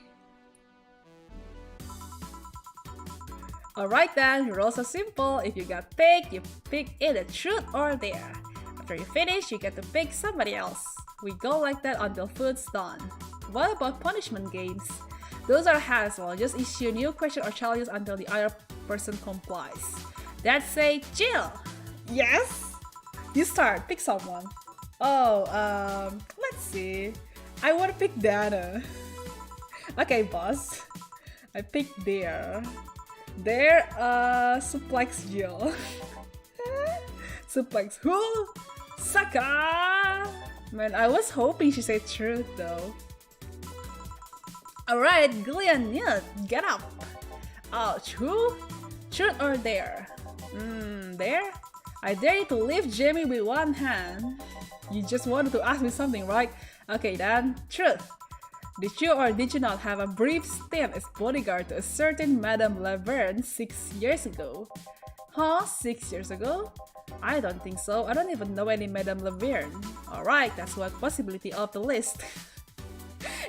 Alright then, rules are simple. If you got picked, you pick either truth or dare. After you finish, you get to pick somebody else. We go like that until food's done. What about punishment games? Those are hassle. Just issue new questions or challenges until the other person complies. That's say chill. Yes? You start. Pick someone. Oh, let's see. I want to pick Dana. Okay, boss. I picked Dare. Dare, suplex Jill. Suplex who? Saka! Man, I was hoping she said truth though. Alright, Gillian Newt, get up! Ouch, who? Truth or dare? Dare? I dare you to lift Jamie with one hand. You just wanted to ask me something, right? Okay then, truth. Did you or did you not have a brief stint as bodyguard to a certain Madame Laverne 6 years ago? Huh? 6 years ago? I don't think so. I don't even know any Madame Laverne. Alright, that's one possibility of the list.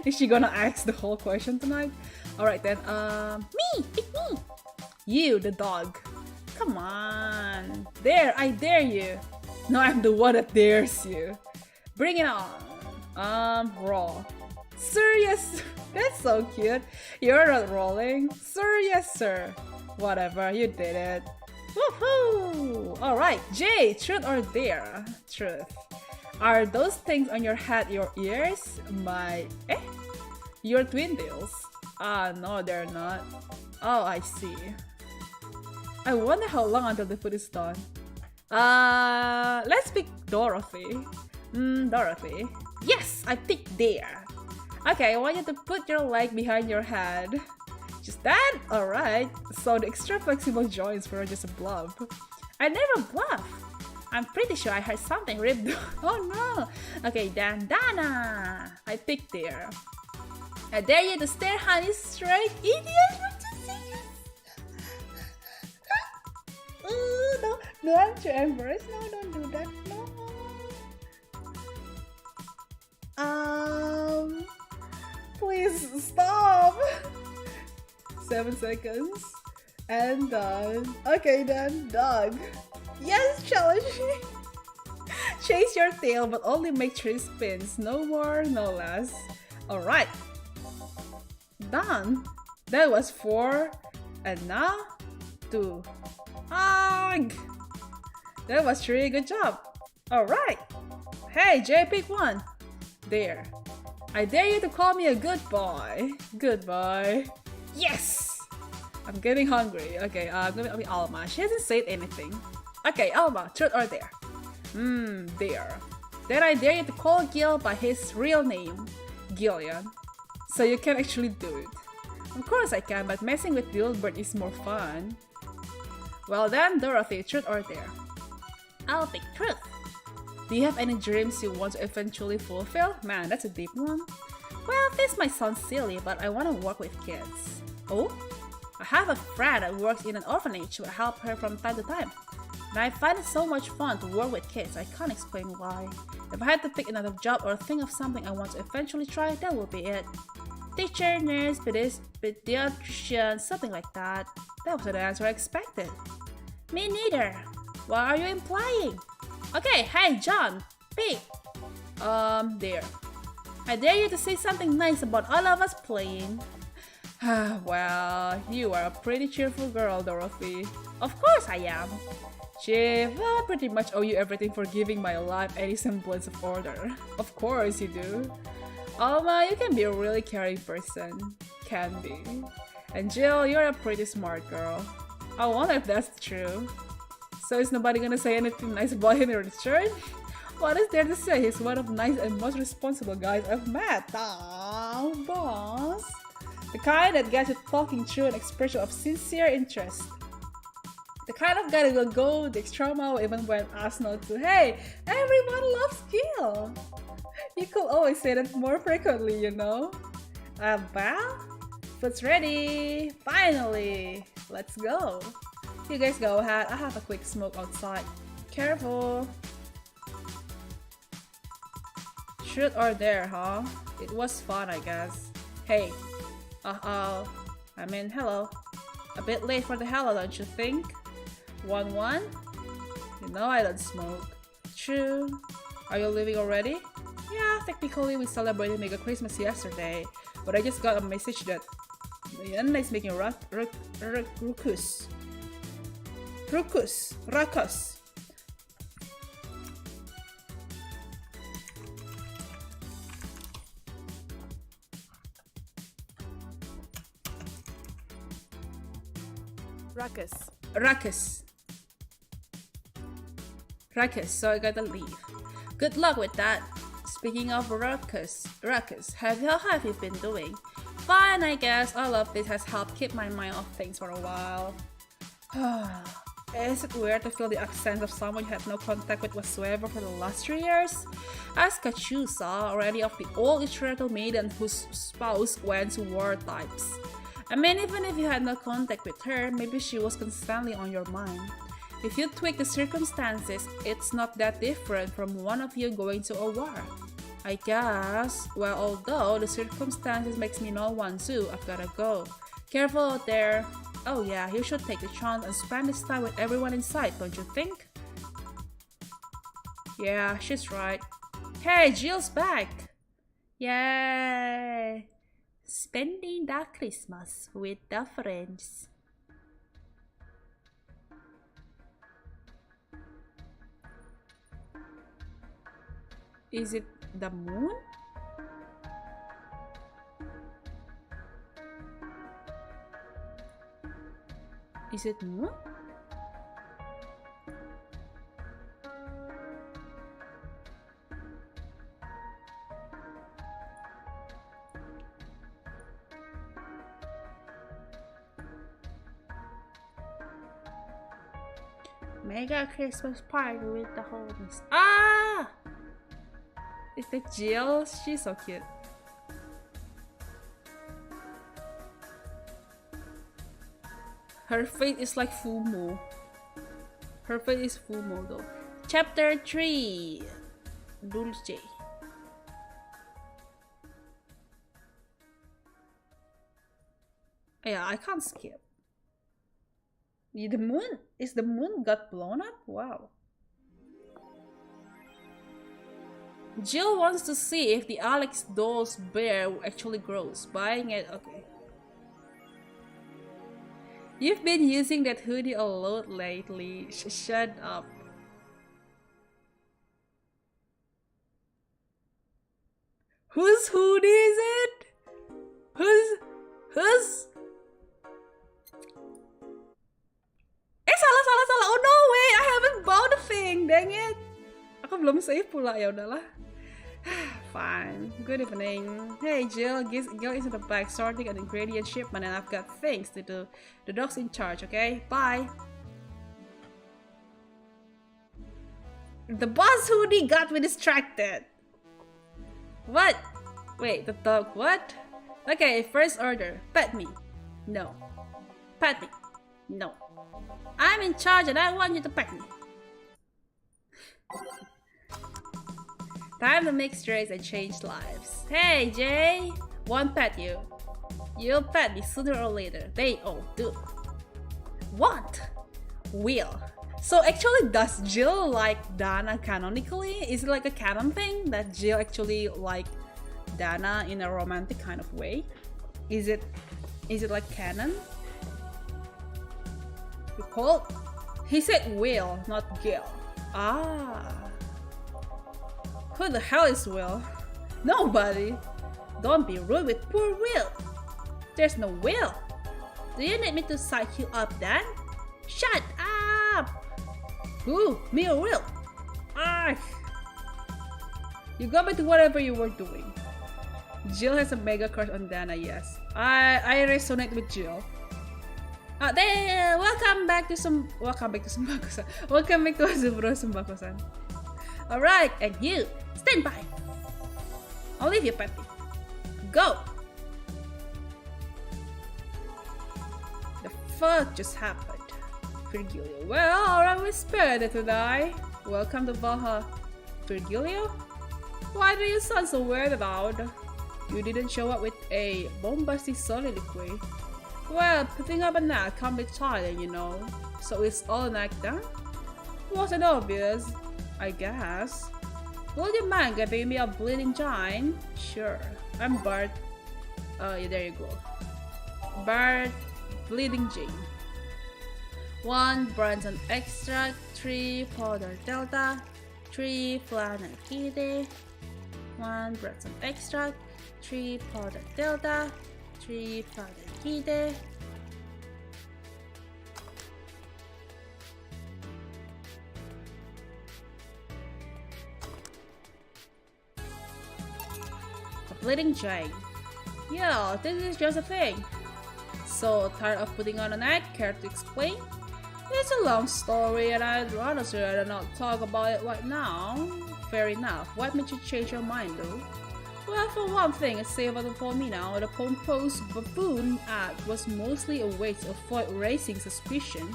Is she gonna ask the whole question tonight? Alright then, me! Pick me! You, the dog. Come on. Dare, I dare you. No, I'm the one that dares you. Bring it on. Roll. Sir, yes. That's so cute. You're not rolling. Sir, yes, sir. Whatever, you did it. Woohoo! Alright, Jay, truth or dare? Truth. Are those things on your head your ears? Your twin tails? No, they're not. Oh, I see. I wonder how long until the food is done. Let's pick Dorothy. Dorothy. Yes, I picked dare. Okay, I want you to put your leg behind your head. Just that? Alright. So the extra flexible joints were just a bluff. I never bluff. I'm pretty sure I heard something ripped. Oh no. Okay, then Dana. I picked dare. I dare you to stare honey straight. Idiot, what you say? No, I'm too embarrassed. No, don't do that. No. Please stop. 7 seconds. And done. Okay then, dog. Yes, challenge me. Chase your tail, but only make 3 spins. No more, no less. Alright. Done. That was 4. And now 2. Ugh. That was 3. Good job. Alright. Hey, Jay, pick one. There. I dare you to call me a good boy. Good boy. Yes! I'm getting hungry. Okay, I'm gonna be Alma. She hasn't said anything. Okay, Alma, truth or dare? Dare. Then I dare you to call Gil by his real name, Gillian. So you can actually do it. Of course I can, but messing with Gilbert is more fun. Well then, Dorothy, truth or dare? I'll pick truth. Do you have any dreams you want to eventually fulfill? Man, that's a deep one. Well, this might sound silly, but I want to work with kids. Oh? I have a friend that works in an orphanage who help her from time to time. And I find it so much fun to work with kids, I can't explain why. If I had to pick another job or think of something I want to eventually try, that would be it. Teacher, nurse, pediatrician, something like that. That was the answer I expected. Me neither. What are you implying? Okay, hey John, pick. There. I dare you to say something nice about all of us playing. Well, you are a pretty cheerful girl, Dorothy. Of course I am. Chief, I pretty much owe you everything for giving my life any semblance of order. Of course you do. Alma, you can be a really caring person. Can be. And Jill, you're a pretty smart girl. I wonder if that's true. So is nobody gonna say anything nice about him in return? What is there to say? He's one of the nice and most responsible guys I've met. Oh, boss. The kind that gets you talking through an expression of sincere interest. The kind of guy that will go the extra mile even when asked not to. Hey, everyone loves Gil. You could always say that more frequently, you know? Well, food's ready! Finally! Let's go! You guys go ahead, I have a quick smoke outside. Careful! Shoot or dare, huh? It was fun, I guess. Hey. I mean, hello. A bit late for the hello, don't you think? 1-1? You know I don't smoke. True. Are you leaving already? Yeah, technically we celebrated Mega Christmas yesterday, but I just got a message that Yana is making ruckus. Ruckus, so I gotta leave. Good luck with that. Speaking of ruckus, how have you been doing? Fine, I guess. All of this has helped keep my mind off things for a while. Is it weird to feel the accents of someone you had no contact with whatsoever for the last 3 years? Ask Kachusa, already of the old Ichirato maiden whose spouse went to war types. I mean, even if you had no contact with her, maybe she was constantly on your mind. If you tweak the circumstances, it's not that different from one of you going to a war. I guess. Well, although the circumstances makes me not want to, I've gotta go. Careful out there. Oh yeah, you should take the chance and spend this time with everyone in sight, don't you think? Yeah, she's right. Hey, Jill's back! Yay! Spending the Christmas with the friends. Is it the moon? Is it moon? Mega Christmas party with the homies. Ah! Is that Jill? She's so cute. Her face is like Fumo. Her face is Fumo though. Chapter 3 Dulce. Yeah, I can't skip. The moon? Is the moon got blown up? Wow. Jill wants to see if the Alex doll's bear actually grows. Buying it, okay. You've been using that hoodie a lot lately. Shut up. Whose hoodie is it? Whose? Salah. Oh no way, I haven't bought the thing. Dang it. Aku belum save pula, ya udahlah. Fine. Good evening. Hey Jill, Gil is in the back sorting an ingredient shipment and I've got things to do. The dog's in charge, okay? Bye. The boss hoodie got me distracted. What? Wait, the dog what? Okay, first order. Pet me. No. Pet me. No. I'm in charge and I want you to pet me. Time to mix drinks and change lives. Hey Jay, won't pet you. You'll pet me sooner or later. They all do. What? Will. So actually, does Jill like Dana canonically? Is it like a canon thing that Jill actually like Dana in a romantic kind of way? Is it like canon? Recall? He said Will, not Gil. Ah. Who the hell is Will? Nobody. Don't be rude with poor Will. There's no Will. Do you need me to psych you up then? Shut up! Who? Me or Will? Ah! You go back to whatever you were doing. Jill has a mega crush on Dana, yes. I resonate with Jill. Welcome back to Sumbakosan. Welcome back to Azura Sumbakosan. Alright, and you, stand by. I'll leave you, Peppy. Go! The fuck just happened? Virgilio. Well, alright, we spared it to die. Welcome to Valhalla. Virgilio? Why do you sound so weirded out? You didn't show up with a bombastic soliloquy. Well, putting up an act can be tiring, you know. So it's all an act then? Wasn't obvious, I guess. Will you mind giving me a bleeding giant? Sure. I'm Bart. Yeah, there you go. Bart Bleeding Jane. 1 Branson extract, 3 powder delta, 3 flannel kitty. 1 Branson extract, 3 powder delta, 3 powder kitty. Bleeding Jane. Yeah, this is just a thing. So tired of putting on an act? Care to explain? It's a long story and I'd honestly rather not talk about it right now. Fair enough. What made you change your mind though? Well, for one thing, it's safer for me now. The pompous buffoon act was mostly a way to avoid raising suspicion.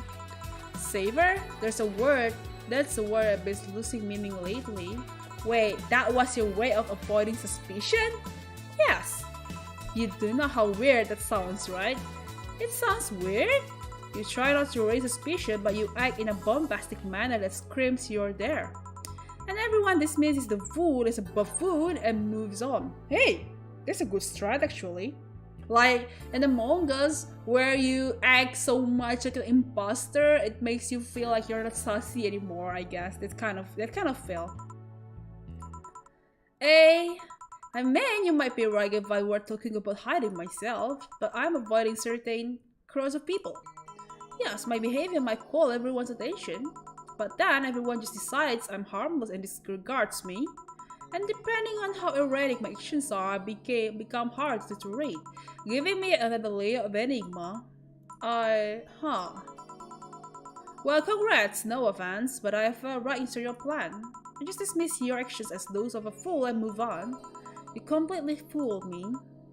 Savor? That's a word I've been losing meaning lately. Wait, that was your way of avoiding suspicion? Yes. You do know how weird that sounds, right? It sounds weird? You try not to raise suspicion, but you act in a bombastic manner that screams you're there. And everyone dismisses the fool as a buffoon and moves on. Hey, that's a good strat actually. Like in Among Us, where you act so much like an imposter, it makes you feel like you're not sassy anymore, I guess. That kind of feel. I mean, you might be right if I were talking about hiding myself, but I'm avoiding certain crowds of people. Yes, my behavior might call everyone's attention, but then everyone just decides I'm harmless and disregards me. And depending on how erratic my actions are, become hard to read, giving me another layer of enigma. Well, congrats, no offense, but I fell right into your plan. I just dismiss your actions as those of a fool and move on. You completely fooled me.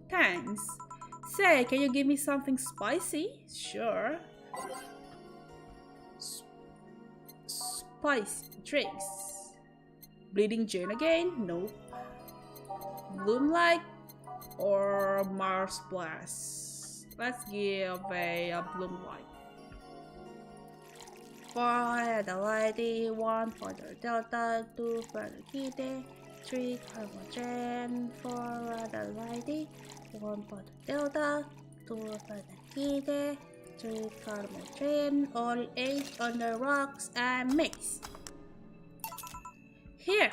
Thanks. Say, can you give me something spicy? Sure. Spicy drinks. Bleeding Jane again? Nope. Bloomlight or Mars Blast? Let's give a Bloomlight. 4 the lady, 1 for the delta, 2 for the kitty, 3 carbogen, 4 the lady, 1 for the delta, 2 for the kitty, 3 carbogen, all 8 on the rocks, and mix. Here!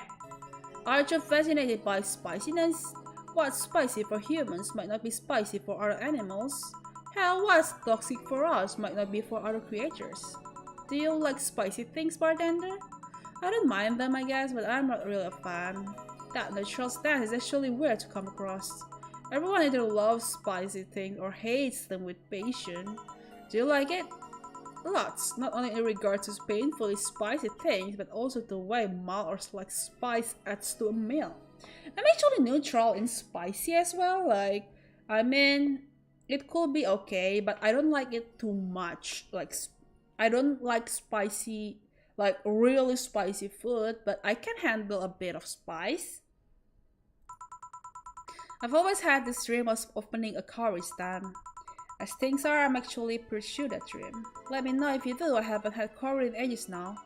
Aren't you fascinated by spiciness? What's spicy for humans might not be spicy for other animals. Hell, what's toxic for us might not be for other creatures. Do you like spicy things, bartender? I don't mind them, I guess, but I'm not really a fan. That neutral stance is actually weird to come across. Everyone either loves spicy things or hates them with passion. Do you like it? Lots, not only in regards to painfully spicy things, but also the way mild or select spice adds to a meal. I'm actually neutral in spicy as well, like, I mean, it could be okay, but I don't like it too much, like, I don't like spicy, like really spicy food, but I can handle a bit of spice. I've always had this dream of opening a curry stand. As things are, I'm actually pursued that dream. Let me know if you do. I haven't had curry in ages now.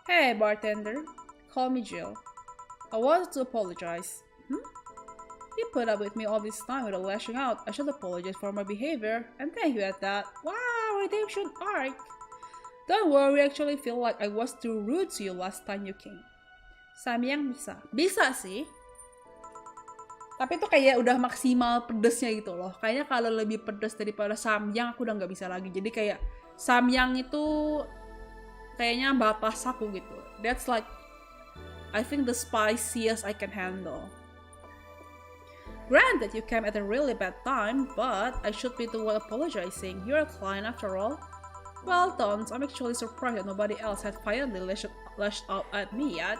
Hey, bartender. Call me Jill. I wanted to apologize. You put up with me all this time without lashing out. I should apologize for my behavior, and thank you at that. Wow, redemption arc! Don't worry, I actually feel like I was too rude to you last time you came. Samyang bisa. Bisa sih. Tapi itu kayak udah maksimal pedesnya gitu loh. Kayaknya kalau lebih pedes daripada samyang aku udah nggak bisa lagi. Jadi kayak samyang itu kayaknya batas aku gitu. That's like, I think the spiciest I can handle. Granted, you came at a really bad time, but I should be the one apologizing. You're a client after all. Well, Tons, I'm actually surprised that nobody else had finally lashed out at me yet.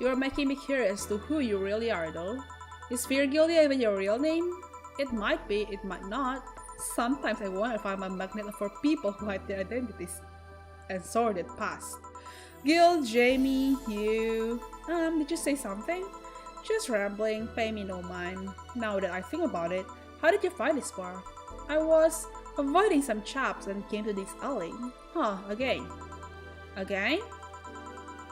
You're making me curious to who you really are, though. Is Virgilia even your real name? It might be, it might not. Sometimes I wonder if I'm a magnet for people who hide their identities and sordid past. Gil, Jamie, you... did you say something? Just rambling, pay me no mind. Now that I think about it, how did you find this bar? I was avoiding some chaps and came to this alley. Huh, again. Again?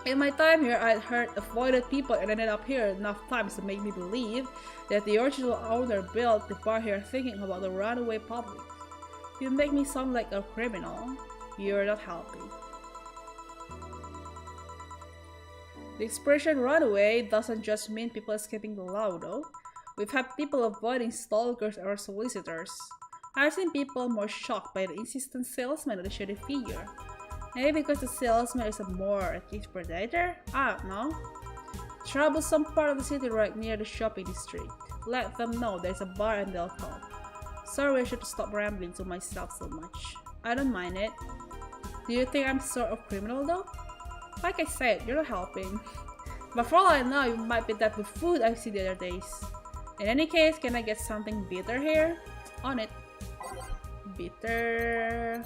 In my time here, I'd heard avoided people and ended up here enough times to make me believe that the original owner built the bar here thinking about the runaway public. You make me sound like a criminal. You're not helping. The expression runaway doesn't just mean people escaping the law though. We've had people avoiding stalkers or solicitors. I've seen people more shocked by the insistent salesman of the shady figure. Maybe because the salesman is a more active predator? I don't know. Travel some part of the city right near the shopping district. Let them know there's a bar and they'll come. Sorry, I should stop rambling to myself so much. I don't mind it. Do you think I'm sort of criminal though? Like I said, you're not helping. But for all I know, you might be that with food I've seen the other days. In any case, can I get something bitter here? On it. Bitter...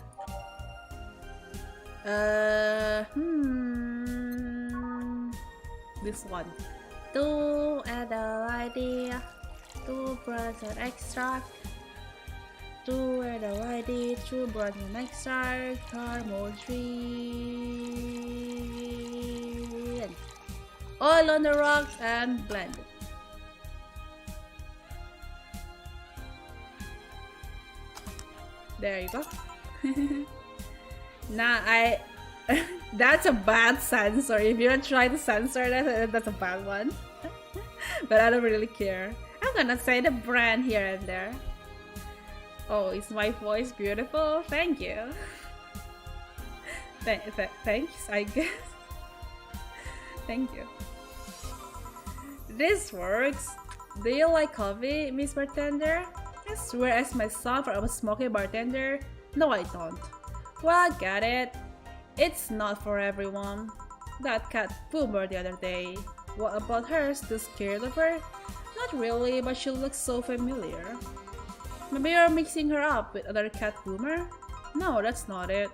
This one. 2 adult idea, 2 brother extract, 2 adult ID, 2 brother extract, caramel tree. All on the rocks and blend it. There you go. Nah, that's a bad censor. If you're trying to censor that, that's a bad one. But I don't really care. I'm gonna say the brand here and there. Oh, is my voice beautiful? Thank you. Thanks, I guess. Thank you. This works. Do you like coffee, Miss Bartender? I swear as myself I'm a smoky bartender. No, I don't. Well, got it. It's not for everyone. That cat Boomer the other day. What about her? Still scared of her? Not really, but she looks so familiar. Maybe you're mixing her up with other cat Boomer? No, that's not it.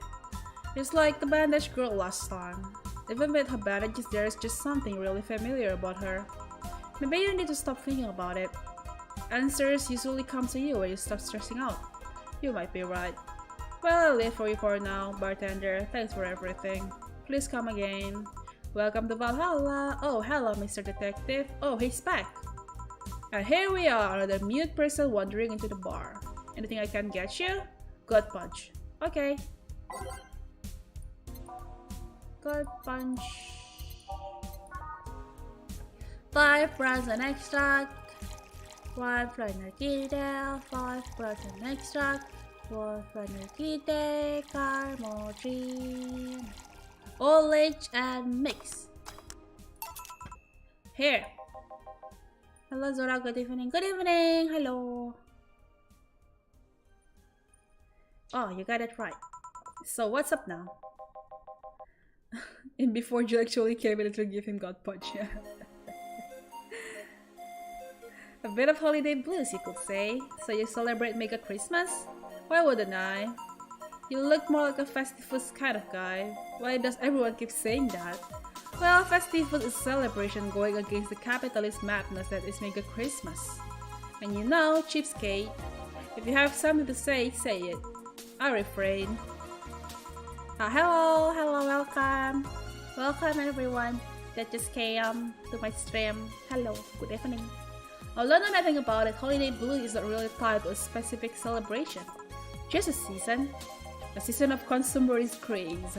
It's like the bandage girl last time. Even with her bandages, there's just something really familiar about her. Maybe you need to stop thinking about it. Answers usually come to you when you stop stressing out. You might be right. Well, I'll leave for you for now, bartender. Thanks for everything. Please come again. Welcome to Valhalla. Oh, hello, Mr. Detective. Oh, he's back. And here we are, another mute person wandering into the bar. Anything I can get you? Gut punch. Okay. Gut punch. 5 frozen extract. 1 frozen kiddo. 5 frozen extract. 1 frozen kiddo. Caramel tree. All age and mix. Here. Hello Zora, good evening. Good evening. Hello. Oh, you got it right. So what's up now? And before Jill actually came in to give him God punch. A bit of holiday blues, you could say. So you celebrate Mega Christmas? Why wouldn't I? You look more like a Festivus kind of guy. Why does everyone keep saying that? Well, Festivus is a celebration going against the capitalist madness that is Mega Christmas. And you know, cheapskate. If you have something to say, say it. I refrain. Hello, welcome. Welcome everyone that just came to my stream. Hello, good evening. Although know nothing about it, holiday blue is not really tied to a specific celebration. Just a season of consumerist craze.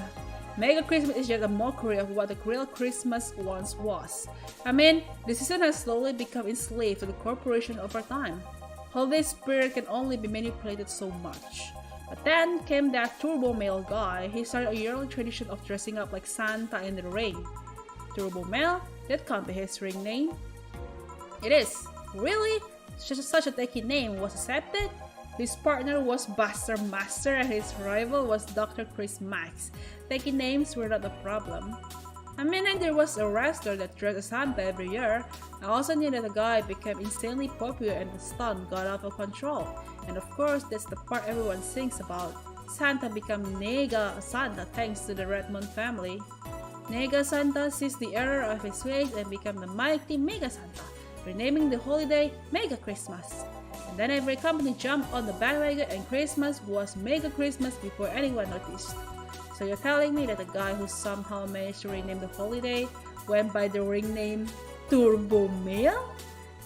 Mega Christmas is just a mockery of what the real Christmas once was. I mean, the season has slowly become enslaved to the corporation over time. Holiday spirit can only be manipulated so much. But then came that turbo male guy. He started a yearly tradition of dressing up like Santa in the rain. Turbo male? That can't be his ring name. It is. Really? Such a techie name was accepted? His partner was Buster Master and his rival was Dr. Chris Max. Techie names were not a problem. I mean, and there was a wrestler that dressed as Santa every year, I also knew that the guy became insanely popular and the stunt got out of control. And of course, that's the part everyone sings about. Santa became Nega Santa thanks to the Redmond family. Nega Santa seized the error of his ways and became the mighty Mega Santa, renaming the holiday Mega Christmas. And then every company jumped on the bandwagon and Christmas was Mega Christmas before anyone noticed. So you're telling me that the guy who somehow managed to rename the holiday went by the ring name Turbo Mail?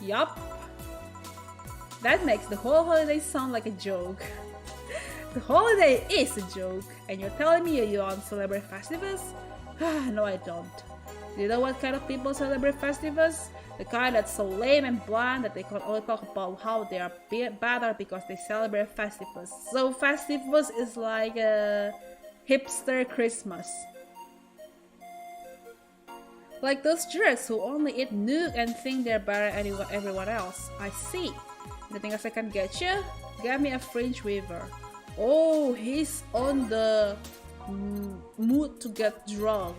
Yup. That makes the whole holiday sound like a joke. The holiday is a joke, and you're telling me you don't celebrate festivals? No, I don't. Do you know what kind of people celebrate festivals? The kind that's so lame and bland that they can only talk about how they are better because they celebrate festivals. So festivals is like a hipster Christmas. Like those jerks who only eat nuke and think they're better than everyone else. I see. Anything else I can get you? Get me a fringe weaver. Oh, he's on the mood to get drunk.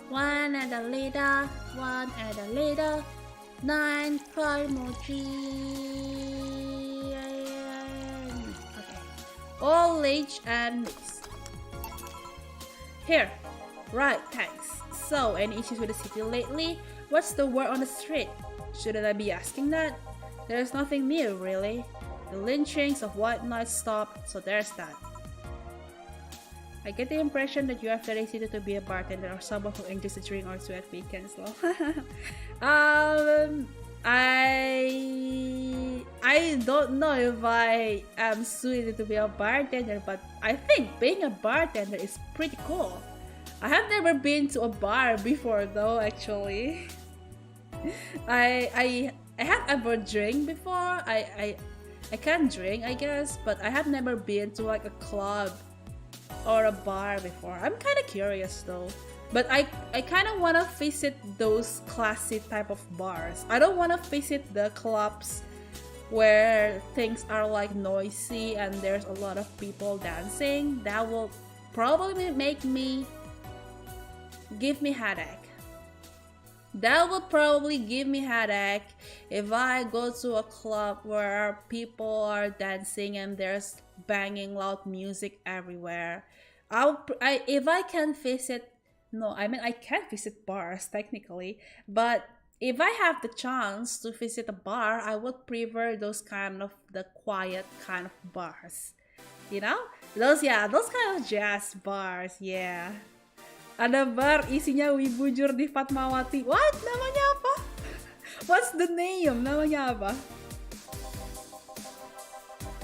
One and a liter, 9 emoji. Okay. All age and mix. Here. Right, thanks. So, any issues with the city lately? What's the word on the street? Shouldn't I be asking that? There's nothing new, really. The lynchings of white knights stopped, so there's that. I get the impression that you have very easy to be a bartender or someone who enjoys a drink or two at weekends, though. I don't know if I am suited to be a bartender, but I think being a bartender is pretty cool. I have never been to a bar before, though. Actually, I have ever drank before. I can drink, I guess, but I have never been to like a club or a bar before. I'm kind of curious though, but I kind of want to visit those classy type of bars. I don't want to visit the clubs where things are like noisy and there's a lot of people dancing. That will probably give me headache. That would probably give me headache if I go to a club where people are dancing and there's banging loud music everywhere. If I can visit, no, I mean I can't visit bars technically, but if I have the chance to visit a bar, I would prefer those kind of the quiet kind of bars. You know, those kind of jazz bars, yeah. Ada bar isinya wibu jur di Fatmawati. What? Namanya apa? What's the name? Namanya apa?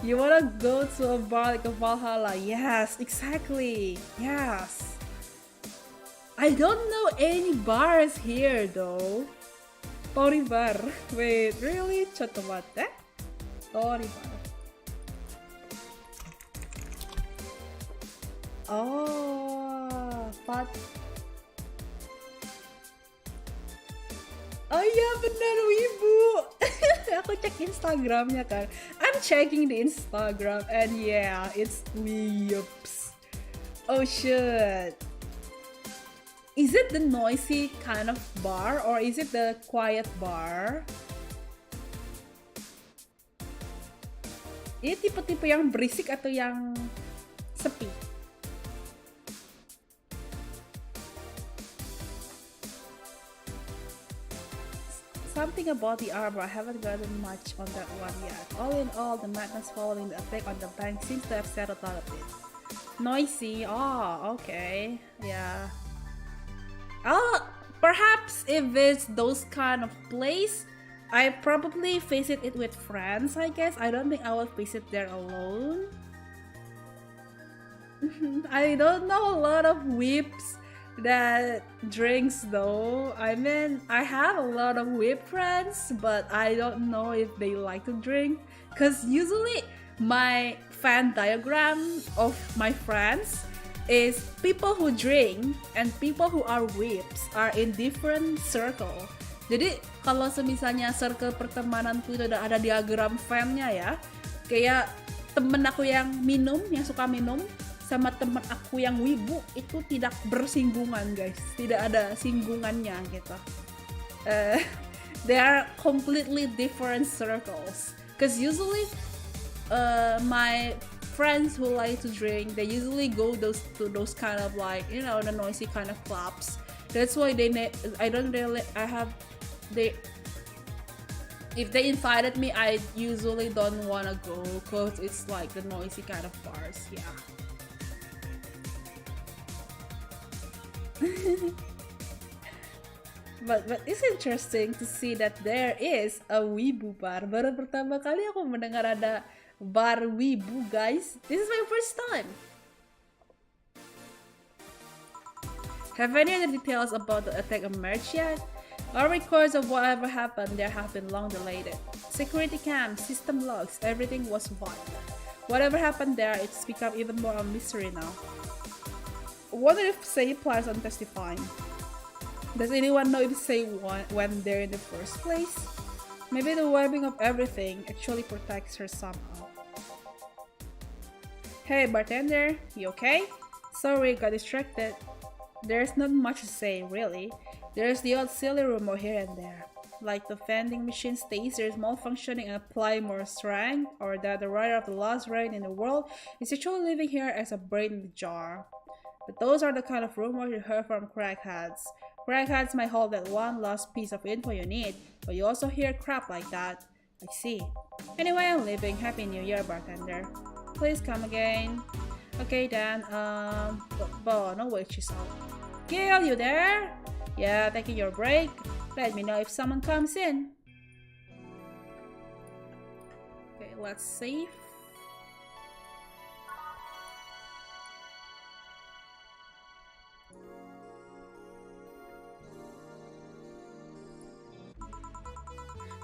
You wanna go to a bar like a Valhalla? Yes, exactly. Yes. I don't know any bars here though. Tori bar. Wait, really? Coba mate. Tori bar. Oh, oh iya bener wibu. Aku cek Instagramnya kan. I'm checking the Instagram and yeah, it's weeps. Oh shit. Is it the noisy kind of bar or is it the quiet bar? Ini tipe-tipe yang berisik atau yang sepi? Something about the arbor, I haven't gotten much on that one yet. All in all, the madness following the attack on the bank seems to have settled out a bit. Noisy, oh, okay, yeah. Oh, perhaps if it's those kind of place, I probably visit it with friends, I guess. I don't think I will visit there alone. I don't know a lot of whips that drinks though. I mean, I have a lot of whip friends, but I don't know if they like to drink, because usually my Venn diagram of my friends is people who drink and people who are whips are in different circle. Jadi kalau semisalnya circle pertemananku itu ada diagram Venn-nya ya, kayak temen aku yang suka minum sama temen aku yang wibu itu tidak bersinggungan guys, tidak ada singgungannya gitu. uh, they are completely different circles. Because usually, my friends who like to drink, they usually go to those kind of like, you know, the noisy kind of clubs. That's why I don't really, I have, they, if they invited me, I usually don't wanna go because it's like the noisy kind of bars. Yeah. But it's interesting to see that there is a wibu bar. Baru pertama kali aku mendengar ada bar wibu, guys. This is my first time. Have any other details about the attack emerged yet? All records of whatever happened there have been long delayed. Security cams, system logs, everything was wiped. Whatever happened there, it's become even more a mystery now. I wonder if Sei plans on testifying. Does anyone know if Sei went there in the first place? Maybe the wiping of everything actually protects her somehow. Hey bartender, you okay? Sorry, got distracted. There's not much to say, really. There's the odd silly rumor here and there, like the vending machine stays there is malfunctioning and apply more strength, or that the writer of the last rain in the world is actually living here as a brain in the jar. But those are the kind of rumors you hear from crackheads. Crackheads might hold that one last piece of info you need, but you also hear crap like that. I see. Anyway, I'm leaving. Happy New Year, bartender. Please come again. Okay then, but no wait, she's out. Gil, you there? Yeah, taking your break. Let me know if someone comes in. Okay, let's save.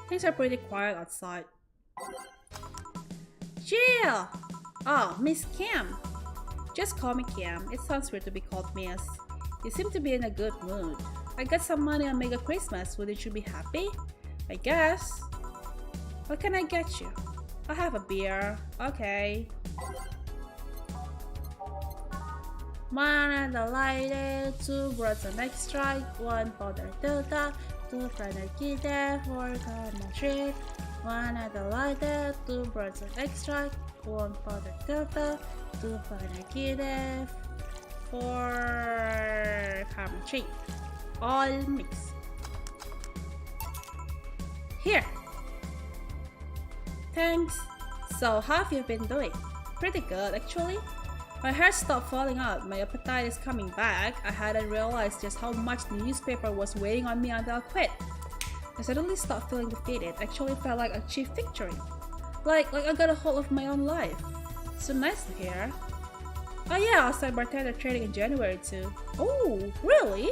Things are pretty quiet outside. Jill! Oh, Miss Kim. Just call me Kim. It sounds weird to be called Miss. You seem to be in a good mood. I got some money on Mega Christmas. Wouldn't you be happy? I guess. What can I get you? I'll have a beer. Okay. One at the lighted, 2 broads and extra, 1 powder delta, 2 fried kidder, 4 caramel treat. 1 at the lighted, 2 broads and extra, 1 powder delta, 2 fried kidder, 4 caramel treat. All mixed. Here. Thanks. So how have you been doing? Pretty good, actually. My hair stopped falling out, my appetite is coming back. I hadn't realized just how much the newspaper was waiting on me until I quit. I suddenly stopped feeling defeated. Actually felt like I achieved victory. Like I got a hold of my own life. So nice to hear. Oh yeah, I started bartender training in January too. Oh, really?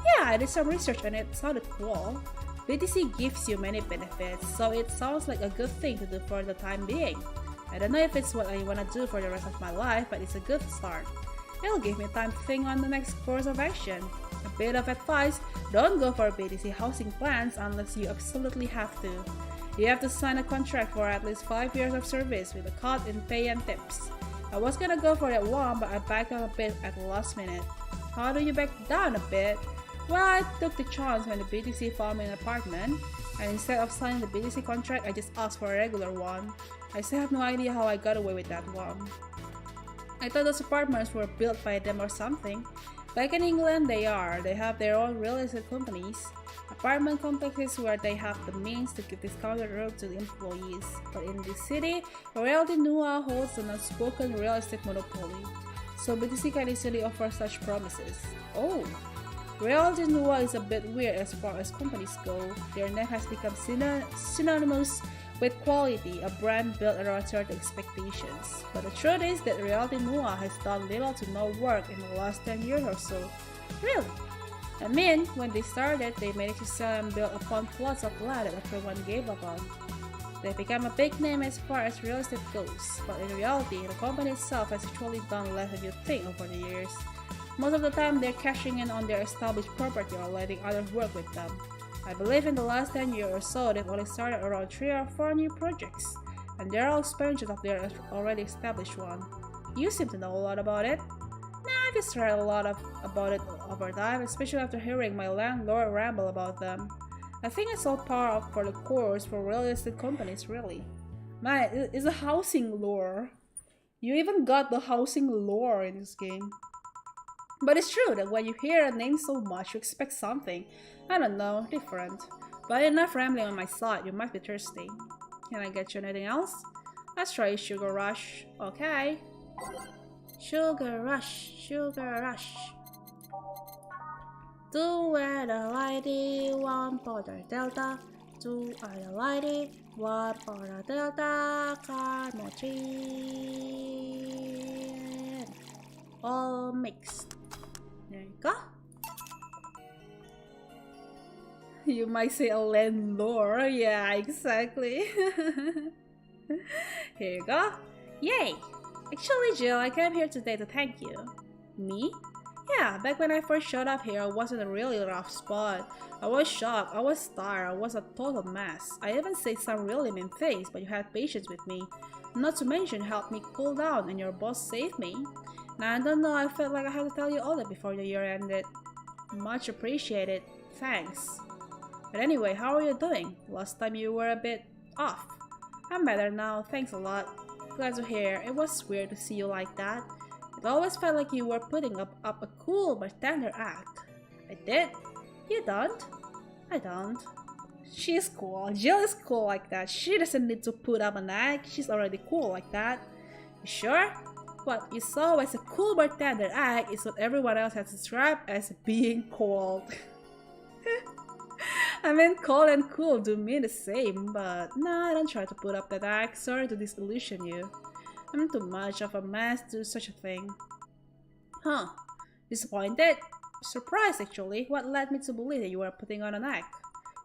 Yeah, I did some research and it sounded cool. BTC gives you many benefits, so it sounds like a good thing to do for the time being. I don't know if it's what I want to do for the rest of my life, but it's a good start. It'll give me time to think on the next course of action. A bit of advice, don't go for BTC housing plans unless you absolutely have to. You have to sign a contract for at least 5 years of service with a cut in pay and tips. I was gonna go for that one, but I backed out a bit at the last minute. How do you back down a bit? Well, I took the chance when the BTC found me an apartment, and instead of signing the BTC contract, I just asked for a regular one. I still have no idea how I got away with that one. I thought those apartments were built by them or something. Back in England, they are. They have their own real estate companies. Apartment complexes where they have the means to give discounted rent to the employees. But in this city, Realty Nua holds an unspoken real estate monopoly. So BTC can easily offer such promises. Oh! Realty Nua is a bit weird as far as companies go. Their name has become synonymous with quality, a brand built around certain expectations. But the truth is that Realty Nua has done little to no work in the last 10 years or so. Really? I mean, when they started, they managed to sell and build upon plots of land that everyone gave up on. They became a big name as far as real estate goes, but in reality, the company itself has actually done less than you'd think over the years. Most of the time, they're cashing in on their established property or letting others work with them. I believe in the last 10 years or so, they've only started around 3 or 4 new projects, and they're all expansions of their already established one. You seem to know a lot about it. Nah, I've just read a lot about it over time, especially after hearing my landlord ramble about them. I think I sold power up for the course for real estate companies, really. Man, it's a housing lore. You even got the housing lore in this game. But it's true that when you hear a name so much, you expect something, I don't know, different. But enough rambling on my side, you might be thirsty. Can I get you anything else? Let's try Sugar Rush. Okay. Sugar Rush, Sugar Rush. 2 at a lady, 1 for the delta. 2 at a lady, 1 for the delta. Carmotrin. All mixed. There you go. You might say a land lore. Yeah, exactly. Here you go. Yay! Actually, Jill, I came here today to thank you. Me? Yeah, back when I first showed up here, I was in a really rough spot. I was shocked, I was tired, I was a total mess. I even said some really mean things, but you had patience with me. Not to mention, helped me cool down, and your boss saved me. Now, I don't know, I felt like I had to tell you all that before the year ended. Much appreciated. Thanks. But anyway, how are you doing? Last time you were a bit off. I'm better now, thanks a lot. Glad to hear. It was weird to see you like that. It always felt like you were putting up a cool bartender act. I did? You don't? I don't. She's cool. Jill is cool like that. She doesn't need to put up an act. She's already cool like that. You sure? What you saw as a cool bartender act is what everyone else has described as being cold. I mean, cold and cool do mean the same, but nah, don't try to put up that act. Sorry to disillusion you. I'm too much of a mess to do such a thing. Huh. Disappointed? Surprised, actually. What led me to believe that you were putting on an act?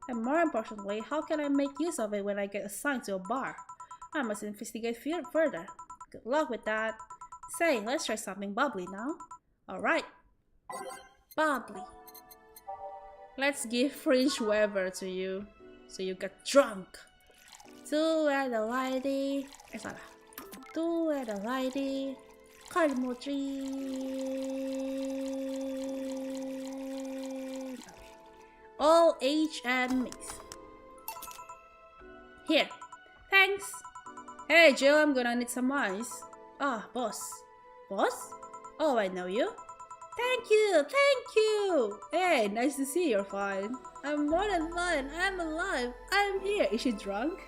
And more importantly, how can I make use of it when I get assigned to a bar? I must investigate further. Good luck with that. Say, let's try something bubbly now. Alright. Bubbly. Let's give Fringe Weather to you. So you get drunk. 2 at a lady. Salah. 2 at a lady. Carmotrin. All age and mix. Here. Thanks. Hey Jill, I'm gonna need some ice. Ah, boss. Boss? Oh, I know you. Thank you, thank you! Hey, nice to see you're fine. I'm more than fine, I'm alive, I'm here. Is she drunk?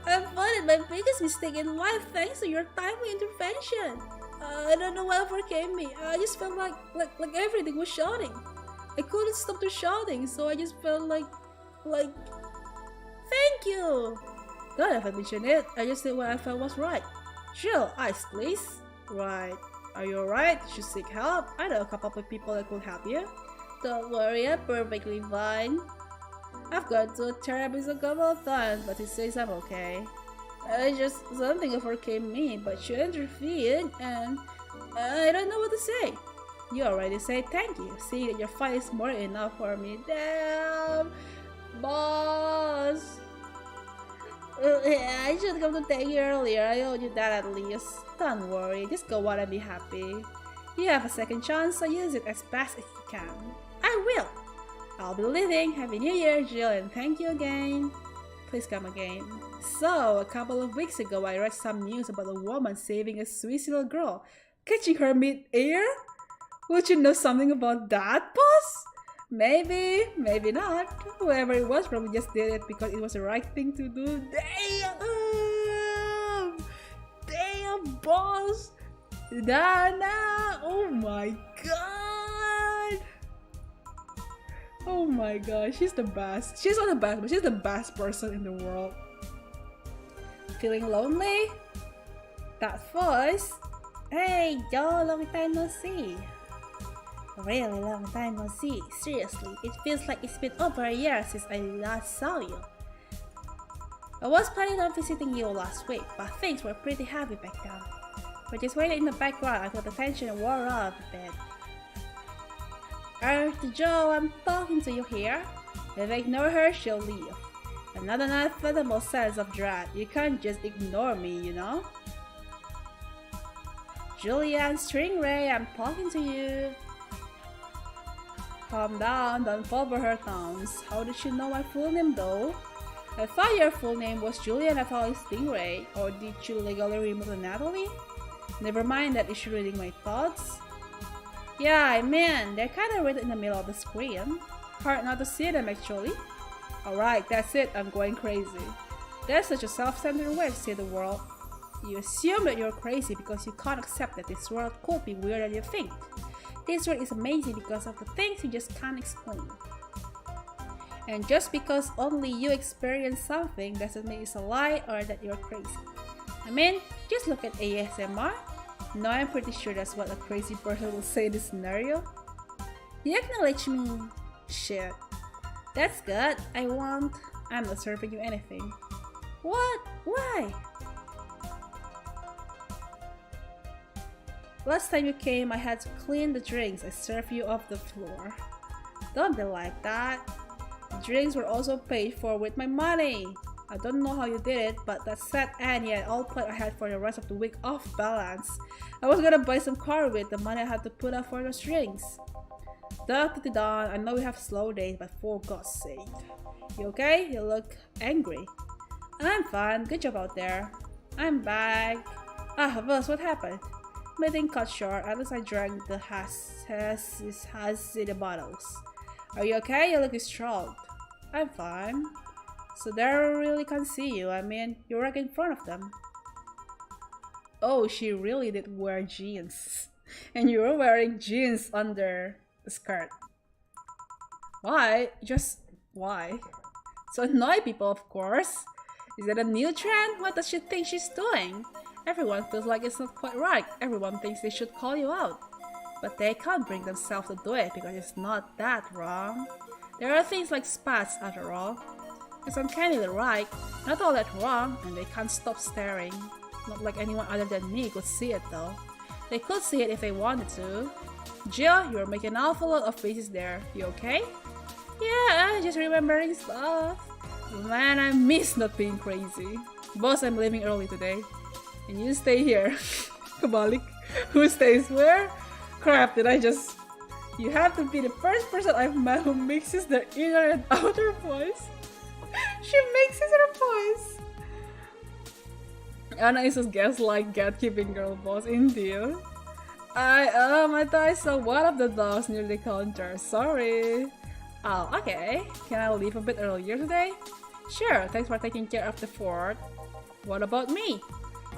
I avoided my biggest mistake in life thanks to your timely intervention. I don't know what overcame me. I just felt like everything was shouting. I couldn't stop the shouting, so I just felt like... Thank you! Don't have to mention it, I just did what I felt was right. Jill, ice please. Right. Are you alright? Did you seek help? I know a couple of people that could help you. Don't worry, I'm perfectly fine. I've gone to a therapist a couple of times, but he says I'm okay. Something overcame me, but you intervened, and I don't know what to say. You already said thank you. Seeing that your fight is more than enough for me. Damn! Boss! I should come to thank you earlier. I owed you that at least. Don't worry, just go on and be happy. You have a second chance, so use it as best as you can. I will! I'll be leaving. Happy New Year, Jill, and thank you again. Please come again. So, a couple of weeks ago, I read some news about a woman saving a Swiss little girl, catching her mid-air? Would you know something about that, boss? Maybe, maybe not. Whoever it was probably just did it because it was the right thing to do. Damn! Damn, boss! Dana! Oh my god! Oh my god, she's the best. She's not the best, but she's the best person in the world. Feeling lonely? That voice? Hey, yo, long time no see. Really long time no see. Seriously, it feels like it's been over a year since I last saw you. I was planning on visiting you last week, but things were pretty heavy back then. But just waiting in the background until the tension wore off a bit. To Joe, I'm talking to you here. If I ignore her, she'll leave. Another unfathomable sense of dread. You can't just ignore me, you know? Julian, Stringray, I'm talking to you. Calm down, don't fall for her taunts. How did she know my full name though? I thought your full name was Julia Natalie Stingray, or did you legally remove the Natalie? Never mind that issue reading my thoughts. Yeah, I mean, they're kinda right in the middle of the screen. Hard not to see them actually. Alright, that's it, I'm going crazy. That's such a self-centered way to see the world. You assume that you're crazy because you can't accept that this world could be weirder than you think. This world is amazing because of the things you just can't explain. And just because only you experience something doesn't mean it's a lie or that you're crazy. I mean, just look at ASMR. No, I'm pretty sure that's what a crazy person will say in this scenario. You acknowledge me. Shit. That's good. I'm not serving you anything. What? Why? Last time you came, I had to clean the drinks I served you off the floor. Don't be like that. The drinks were also paid for with my money. I don't know how you did it, but that set Annie and all plate I had for the rest of the week off balance. I was gonna buy some car with the money I had to put up for those drinks. Dr. Don, I know we have slow days, but for God's sake. You okay? You look angry. I'm fine. Good job out there. I'm back. Ah, boss, what happened? Meeting cut short, at least I drank the the bottles. Are you okay? You look distraught. I'm fine. So they really can't see you. I mean, you're right in front of them. Oh, she really did wear jeans. And you were wearing jeans under the skirt. Why? Just why? To annoy people, of course. Is that a new trend? What does she think she's doing? Everyone feels like it's not quite right. Everyone thinks they should call you out. But they can't bring themselves to do it because it's not that wrong. There are things like spats after all. It's uncannily right, not all that wrong, and they can't stop staring. Not like anyone other than me could see it though. They could see it if they wanted to. Jill, you're making an awful lot of faces there. You okay? Yeah, just remembering stuff. Man, I miss not being crazy. Boss, I'm leaving early today. And you stay here. Kabalik. Who stays where? Crap, did I just... You have to be the first person I've met who mixes their inner and outer voice. She mixes her voice. Anna is a gaslight gatekeeping girl boss, indeed. I thought I saw one of the dogs near the counter. Sorry. Oh, okay. Can I leave a bit earlier today? Sure, thanks for taking care of the fort. What about me?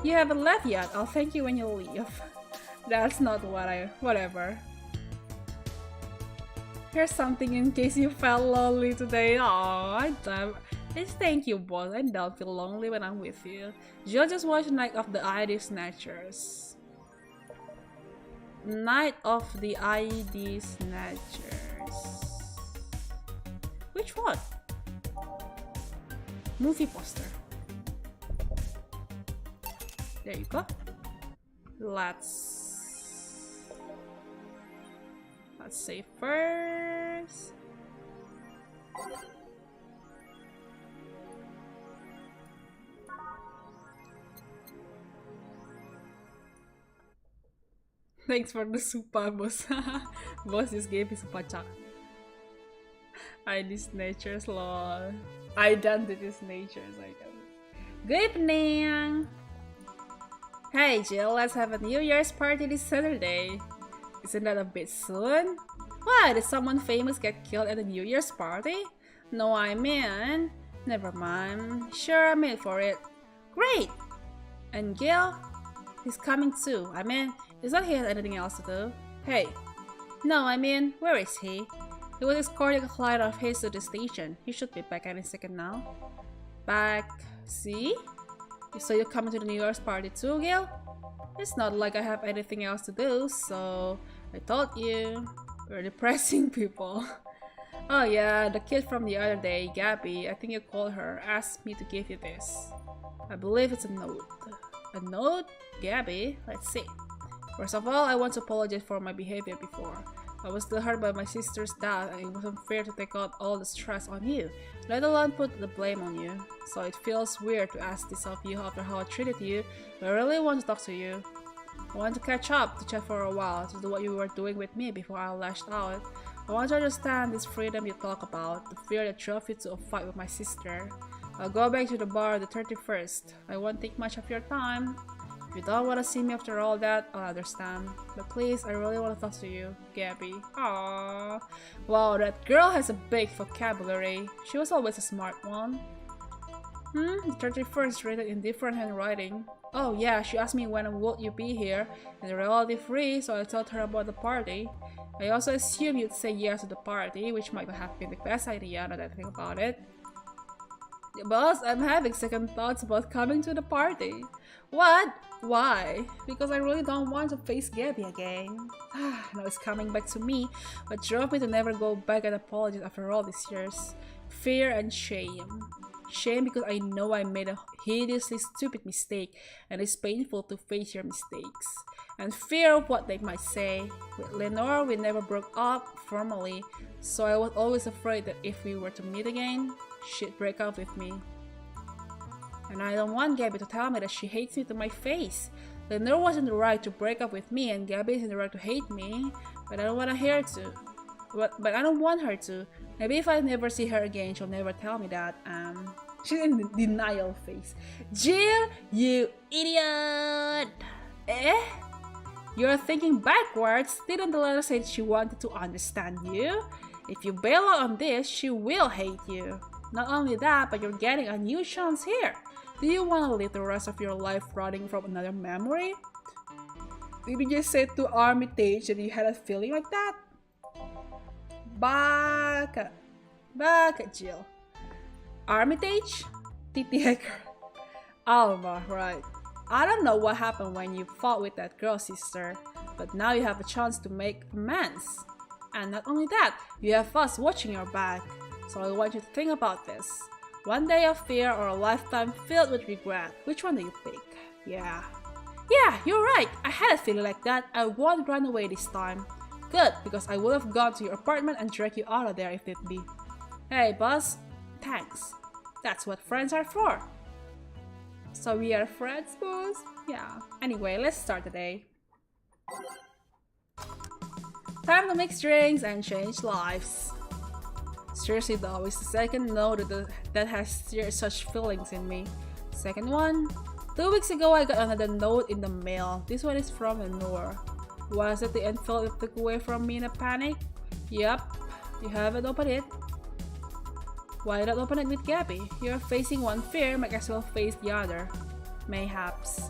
You haven't left yet. I'll thank you when you leave. That's not whatever. Here's something in case you felt lonely today. Aww, just thank you, boss. I don't feel lonely when I'm with you. Jill just watched Night of the ID Snatchers. Night of the ID Snatchers. Which one? Movie poster. There you go. Let's save first. Thanks for the supa, boss. Boss just gave me supa chat. ID Snatchers, lol. Identity Snatchers, I guess. Good evening! Hey Jill, let's have a New Year's party this Saturday. Isn't that a bit soon? Why, did someone famous get killed at a New Year's party? No, I mean... Never mind. Sure, I'm in for it. Great! And Gil? He's coming too. I mean, is that he has anything else to do? Hey. No, I mean, where is he? He was escorting a client of his to the station. He should be back any second now. Back... See? So you're coming to the New Year's party too, Gil? It's not like I have anything else to do, so I told you. We're depressing people. Oh yeah, the kid from the other day, Gabby, I think you called her, asked me to give you this. I believe it's a note. A note? Gabby? Let's see. First of all, I want to apologize for my behavior before. I was still hurt by my sister's death and it wasn't fair to take out all the stress on you, let alone put the blame on you. So it feels weird to ask this of you after how I treated you, but I really want to talk to you. I want to catch up, to chat for a while, to do what you were doing with me before I lashed out. I want to understand this freedom you talk about, the fear that drove you to a fight with my sister. I'll go back to the bar the 31st. I won't take much of your time. If you don't want to see me after all that, I'll understand. But please, I really want to talk to you, Gabby. Aww. Wow, that girl has a big vocabulary. She was always a smart one. The 31st written in different handwriting. Oh yeah, she asked me when would you be here, and relatively free, so I told her about the party. I also assumed you'd say yes to the party, which might not have been the best idea now that I think about it. Boss, I'm having second thoughts about coming to the party. What? Why? Because I really don't want to face Gabby again. Now it's coming back to me, what drove me to never go back and apologize after all these years. Fear and shame. Shame because I know I made a hideously stupid mistake and it's painful to face your mistakes. And fear of what they might say. With Lenore, we never broke up formally, so I was always afraid that if we were to meet again, she'd break up with me. And I don't want Gabby to tell me that she hates me to my face. Lenore was in the right to break up with me and Gabby is in the right to hate me, but I don't want her to. But I don't want her to. Maybe if I never see her again, she'll never tell me that. She's in denial phase. Jill, you idiot! Eh? You're thinking backwards. Didn't the letter say she wanted to understand you? If you bail out on this, she will hate you. Not only that, but you're getting a new chance here. Do you want to live the rest of your life rotting from another memory? Did you just say to Armitage that you had a feeling like that? Back at Jill. Armitage? Titi Hacker. Alma, right. I don't know what happened when you fought with that girl, sister, but now you have a chance to make amends. And not only that, you have us watching your back. So I want you to think about this. One day of fear or a lifetime filled with regret. Which one do you pick? Yeah, you're right. I had a feeling like that. I won't run away this time. Good, because I would have gone to your apartment and dragged you out of there if need be. Hey, boss. Thanks. That's what friends are for. So we are friends, boss? Yeah. Anyway, let's start the day. Time to mix drinks and change lives. Seriously though, it's the second note that has stirred such feelings in me. Second one. 2 weeks ago I got another note in the mail. This one is from Lenore. Was it the envelope you took away from me in a panic? Yup. You haven't opened it. Why not open it with Gabby? You're facing one fear, might as well face the other. Mayhaps.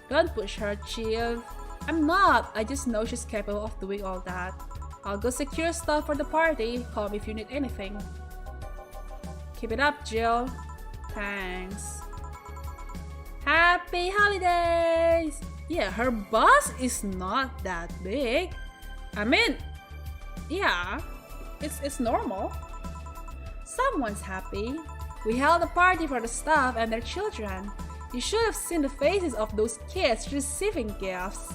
Don't push her, Jill. I'm not. I just know she's capable of doing all that. I'll go secure stuff for the party. Call me if you need anything. Keep it up, Jill. Thanks. Happy holidays! Yeah, her bus is not that big. I mean, yeah, it's normal. Someone's happy. We held a party for the staff and their children. You should have seen the faces of those kids receiving gifts.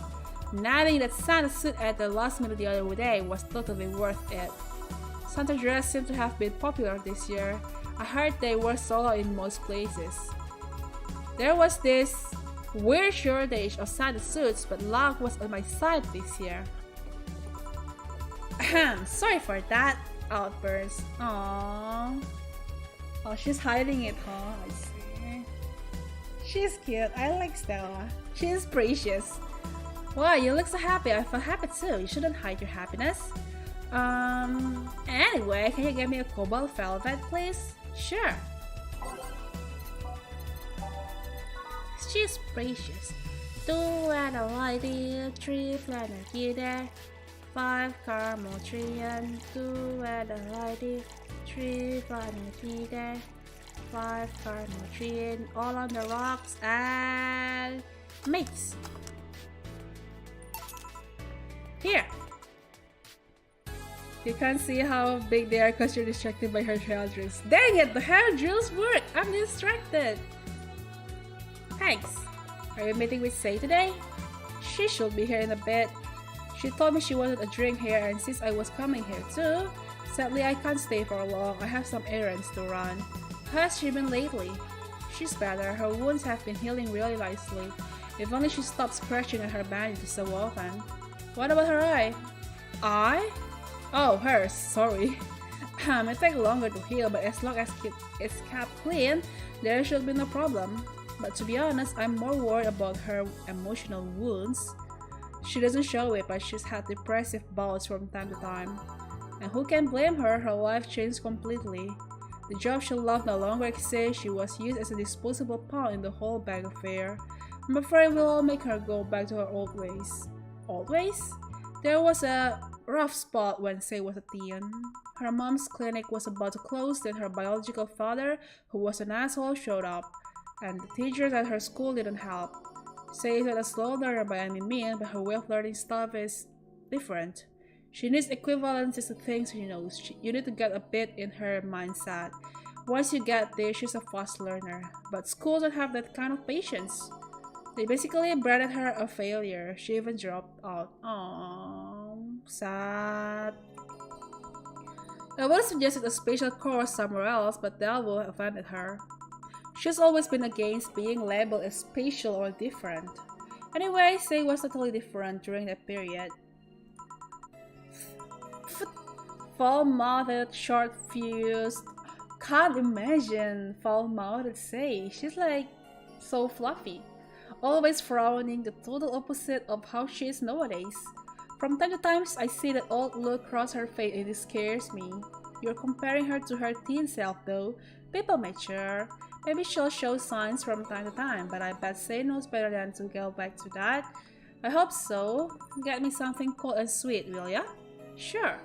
Nabbing that Santa suit at the last minute the other day was totally worth it. Santa dress seemed to have been popular this year. I heard they were sold out in most places. There was this weird shortage of Santa suits, but luck was on my side this year. Ahem, sorry for that outburst. Aww. Oh, she's hiding it, huh? I see. She's cute. I like Stella. She's precious. Wow, you look so happy. I feel happy too. You shouldn't hide your happiness. Anyway, can you get me a cobalt velvet, please? Sure. She's precious. 2 Adelaide, 3 Flanagan, 5 caramel tree and 2 Adelaide, 3 Flanagan, 5 caramel tree all on the rocks and mix. Here. You can't see how big they are because you're distracted by her hair drills. Dang it, the hair drills work! I'm distracted! Thanks. Are you meeting with Say today? She should be here in a bit. She told me she wanted a drink here and since I was coming here too, sadly I can't stay for long. I have some errands to run. How has she been lately? She's better. Her wounds have been healing really nicely. If only she stopped scratching at her bandages so often. What about her eye? Eye? Oh, hers, sorry. It takes longer to heal, but as long as it's kept clean, there should be no problem. But to be honest, I'm more worried about her emotional wounds. She doesn't show it, but she's had depressive bouts from time to time. And who can blame her? Her life changed completely. The job she loved no longer exists. She was used as a disposable pawn in the whole bag affair. I'm afraid we'll all make her go back to her old ways. Old ways? There was a rough spot when Sei was a teen. Her mom's clinic was about to close, then her biological father, who was an asshole, showed up. And the teachers at her school didn't help. Sei is not a slow learner by any means, but her way of learning stuff is different. She needs equivalences to things she knows. You need to get a bit in her mindset. Once you get there, she's a fast learner. But schools don't have that kind of patience. They basically branded her a failure. She even dropped out. Aww, sad. I would have suggested a special course somewhere else, but that would have offended her. She's always been against being labeled as special or different. Anyway, Sei was totally different during that period. Foul-mouthed, short-fused. Can't imagine foul-mouthed Sei. She's like so fluffy. Always frowning, the total opposite of how she is nowadays. From time to time, I see that old look cross her face and it scares me. You're comparing her to her teen self though. People mature. Maybe she'll show signs from time to time, but I bet Sei knows better than to go back to that. I hope so. Get me something cold and sweet, will ya? Sure.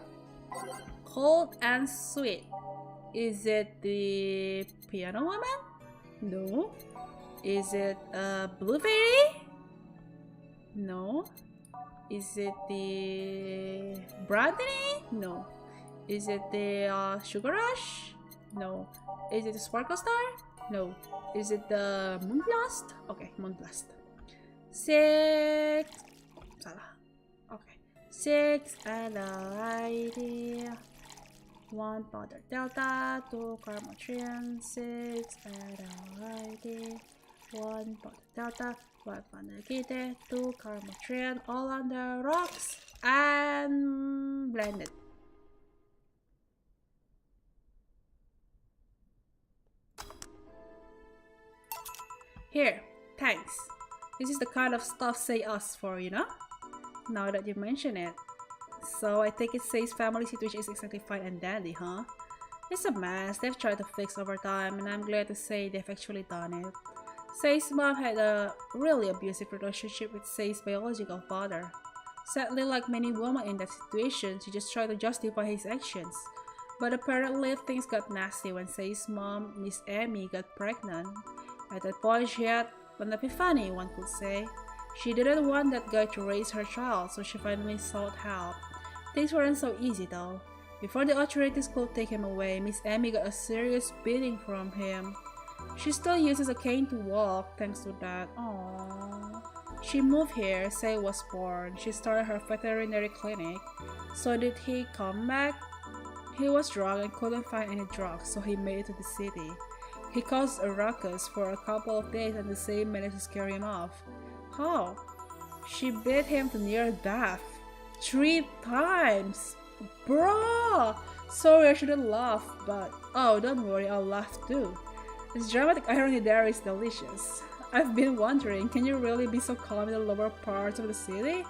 Cold and sweet. Is it the piano woman? No. Is it a blue fairy? No. Is it the brandy? No. Is it the sugar rush? No. Is it the sparkle star? No. Is it the moonblast? Okay, moonblast. 6. Salah. Okay. 6 and ID. 1 powder delta, 2 Carmotrian, 6 and ID. 1 powder delta, 1 Panagite, 2 Carmotrian, all on the rocks and blended. Here, thanks. This is the kind of stuff Sei asks for, you know? Now that you mention it. So I take it Sei's family situation is exactly fine and dandy, huh? It's a mess they've tried to fix over time, and I'm glad to say they've actually done it. Sei's mom had a really abusive relationship with Sei's biological father. Sadly, like many women in that situation, she just tried to justify his actions. But apparently things got nasty when Sei's mom, Miss Amy, got pregnant. At that point she had an epiphany, one could say. She didn't want that guy to raise her child, so she finally sought help. Things weren't so easy though. Before the authorities could take him away, Miss Amy got a serious beating from him. She still uses a cane to walk thanks to that. Aww. She moved here, Sei was born. She started her veterinary clinic. So did he come back? He was drunk and couldn't find any drugs, so he made it to the city. He caused a ruckus for a couple of days and the Sei managed to scare him off. How? She beat him to near death. 3 times! Bruh! Sorry, I shouldn't laugh, but oh, don't worry, I'll laugh too. This dramatic irony there is delicious. I've been wondering, can you really be so calm in the lower parts of the city?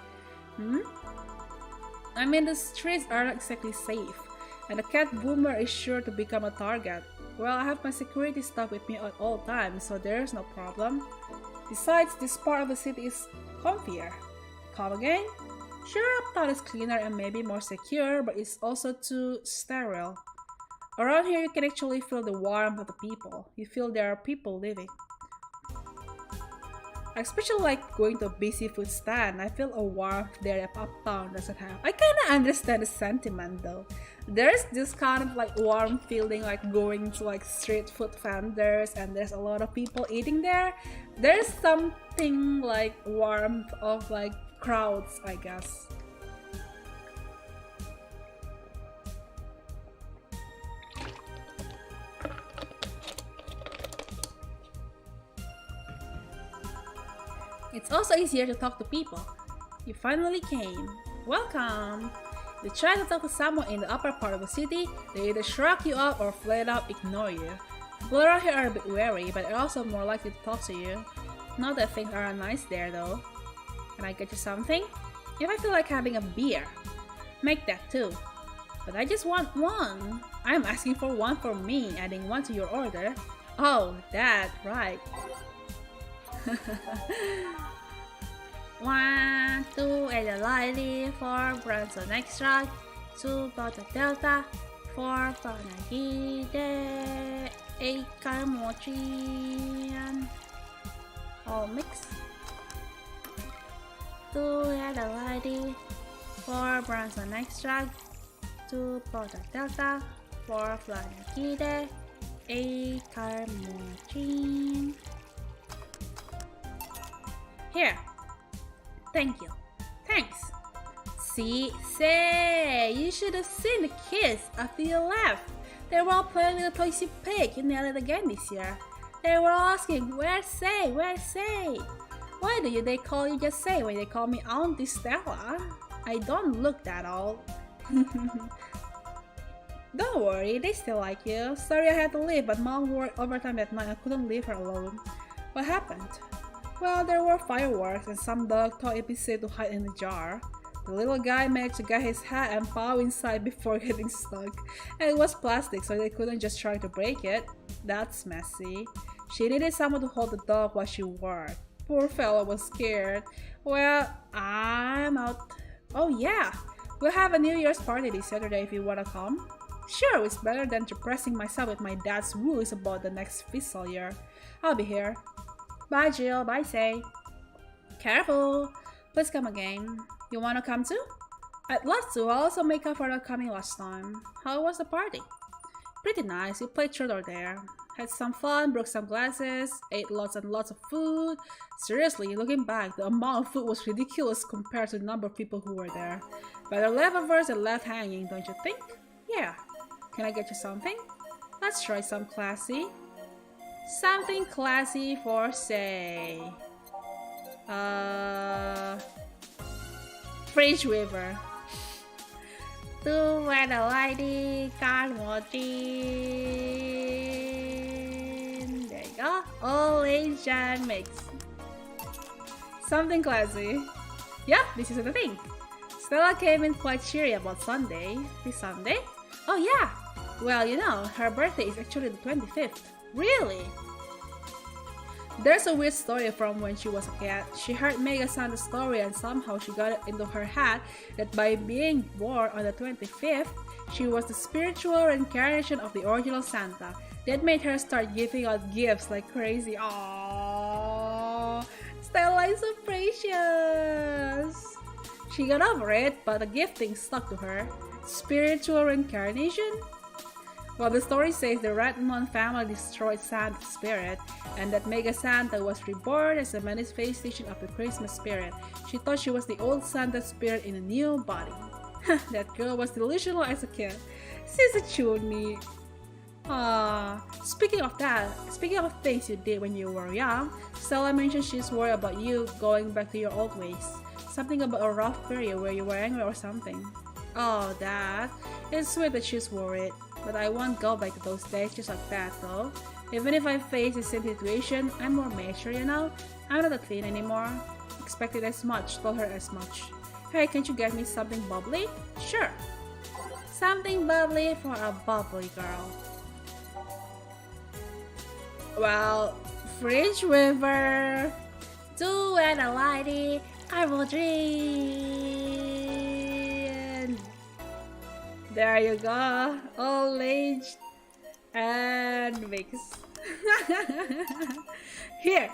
I mean, the streets aren't exactly safe, and the cat boomer is sure to become a target. Well, I have my security stuff with me at all times, so there's no problem. Besides, this part of the city is comfier. Come again? Sure, uptown is cleaner and maybe more secure, but it's also too sterile. Around here, you can actually feel the warmth of the people. You feel there are people living. I especially like going to a busy food stand. I feel a warmth there that uptown doesn't have. I kinda understand the sentiment though. There's this kind of like warm feeling like going to like street food vendors and there's a lot of people eating there. There's something like warmth of like crowds, I guess. It's also easier to talk to people. You finally came. Welcome! You try to talk to someone in the upper part of the city, they either shrug you off or flat out ignore you. People around here are a bit wary, but are also more likely to talk to you. Not that things are nice there though. Can I get you something? If I feel like having a beer, make that too. But I just want one. I'm asking for one for me, adding one to your order. Oh, that, right. 1, 2 at the lightly, 4 Bronson extra, 2 butter delta, 4 panagide, 8 carmochian. All mix. 2 at the lightly, 4 Bronson extra, 2 butter delta, 4 panagide, 8 carmochian. Here. Thank you. Thanks. See, say, you should have seen the kids after you left. They were all playing with the toys you picked. You nailed it again this year. They were all asking, where's Say? Where's Say? Why do they call you just Say when they call me Auntie Stella? I don't look that old. Don't worry, they still like you. Sorry I had to leave, but Mom worked overtime that night and I couldn't leave her alone. What happened? Well, there were fireworks and some dog thought it'd be safe to hide in a jar. The little guy managed to get his hat and paw inside before getting stuck. And it was plastic, so they couldn't just try to break it. That's messy. She needed someone to hold the dog while she worked. Poor fellow was scared. Well, I'm out. Oh yeah, we'll have a New Year's party this Saturday if you wanna come. Sure, it's better than depressing myself with my dad's rules about the next fiscal year. I'll be here. Bye Jill, bye Say. Careful! Please come again. You wanna come too? I'd love to. I'll also make up for not coming last time. How was the party? Pretty nice. We played truth or dare. Had some fun, broke some glasses, ate lots and lots of food. Seriously, looking back, the amount of food was ridiculous compared to the number of people who were there. Better leftovers than left hanging, don't you think? Yeah. Can I get you something? Let's try some classy. Something classy for Say. Fridge Weaver. 2 at a lady, card watching. There you go. All Asian mix. Something classy. Yep, this is the thing. Stella came in quite cheery about Sunday. This Sunday? Oh yeah. Well, you know, her birthday is actually the 25th. Really? There's a weird story from when she was a kid. She heard Mega Santa's story and somehow she got it into her head that by being born on the 25th, she was the spiritual reincarnation of the original Santa. That made her start giving out gifts like crazy. Aww, Stella is so precious. She got over it, but the gifting stuck to her. Spiritual reincarnation? Well, the story says the Redmond family destroyed Santa's spirit, and that Mega Santa was reborn as a manifestation of the Christmas spirit. She thought she was the old Santa spirit in a new body. That girl was delusional as a kid. She's a chuny. Speaking of things you did when you were young, Stella mentioned she's worried about you going back to your old ways. Something about a rough period where you were angry or something. Oh, that. It's sweet that she's worried. But I won't go back to those days just like that though. Even if I face the same situation, I'm more mature, you know? I'm not a teen anymore. Expected as much, told her as much. Hey, can't you get me something bubbly? Sure. Something bubbly for a bubbly girl. Well, Fridge River. 2 and a lady, I will drink. There you go, all aged and mix. Here,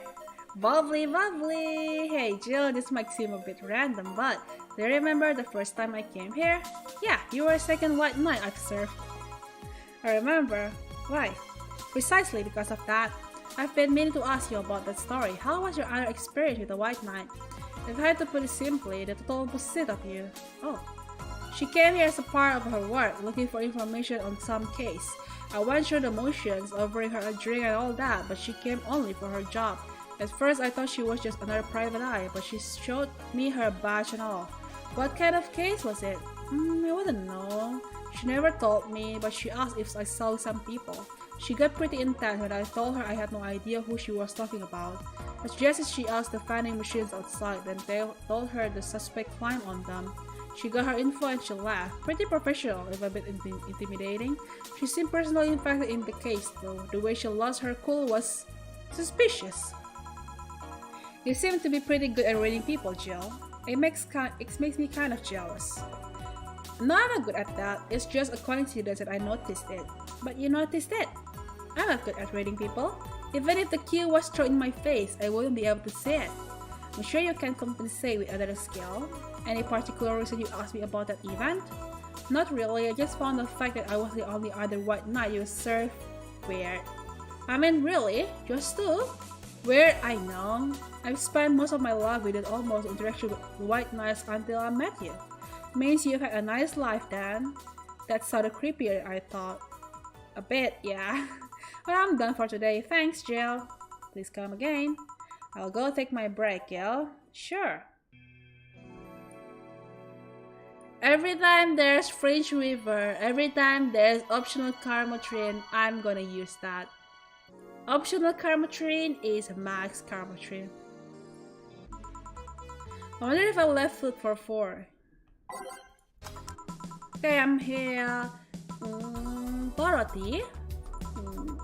bubbly bubbly. Hey Jill, this might seem a bit random, but do you remember the first time I came here? Yeah, you were the second white knight I've served. I remember. Why? Precisely because of that. I've been meaning to ask you about that story. How was your other experience with the white knight? If I had to put it simply, the total opposite of you. Oh. She came here as a part of her work, looking for information on some case. I went through the motions, offering her a drink and all that, but she came only for her job. At first I thought she was just another private eye, but she showed me her badge and all. What kind of case was it? I wouldn't know. She never told me, but she asked if I saw some people. She got pretty intense when I told her I had no idea who she was talking about. I suggested she asked the vending machines outside, then they told her the suspect climbed on them. She got her info and she laughed. Pretty professional, if a bit intimidating. She seemed personally invested in the case though. The way she lost her cool was suspicious. You seem to be pretty good at reading people, Jill. It makes me kind of jealous. No, I'm not good at that. It's just a coincidence that I noticed it. But you noticed it. I'm not good at reading people. Even if the cue was thrown in my face, I wouldn't be able to see it. I'm sure you can compensate with other skill. Any particular reason you asked me about that event? Not really, I just found the fact that I was the only other white knight you served weird. I mean, really? Just two? Weird, I know. I've spent most of my life with an almost interaction with white knights until I met you. Means you've had a nice life then. That sounded creepier, I thought. A bit, yeah. Well, I'm done for today. Thanks, Jill. Please come again. I'll go take my break, Jill. Sure. Every time there's French River, every time there's optional karma train, I'm gonna use that. Optional karma train is max karma train. I wonder if I left food for 4. Okay, I'm here. Dorothy,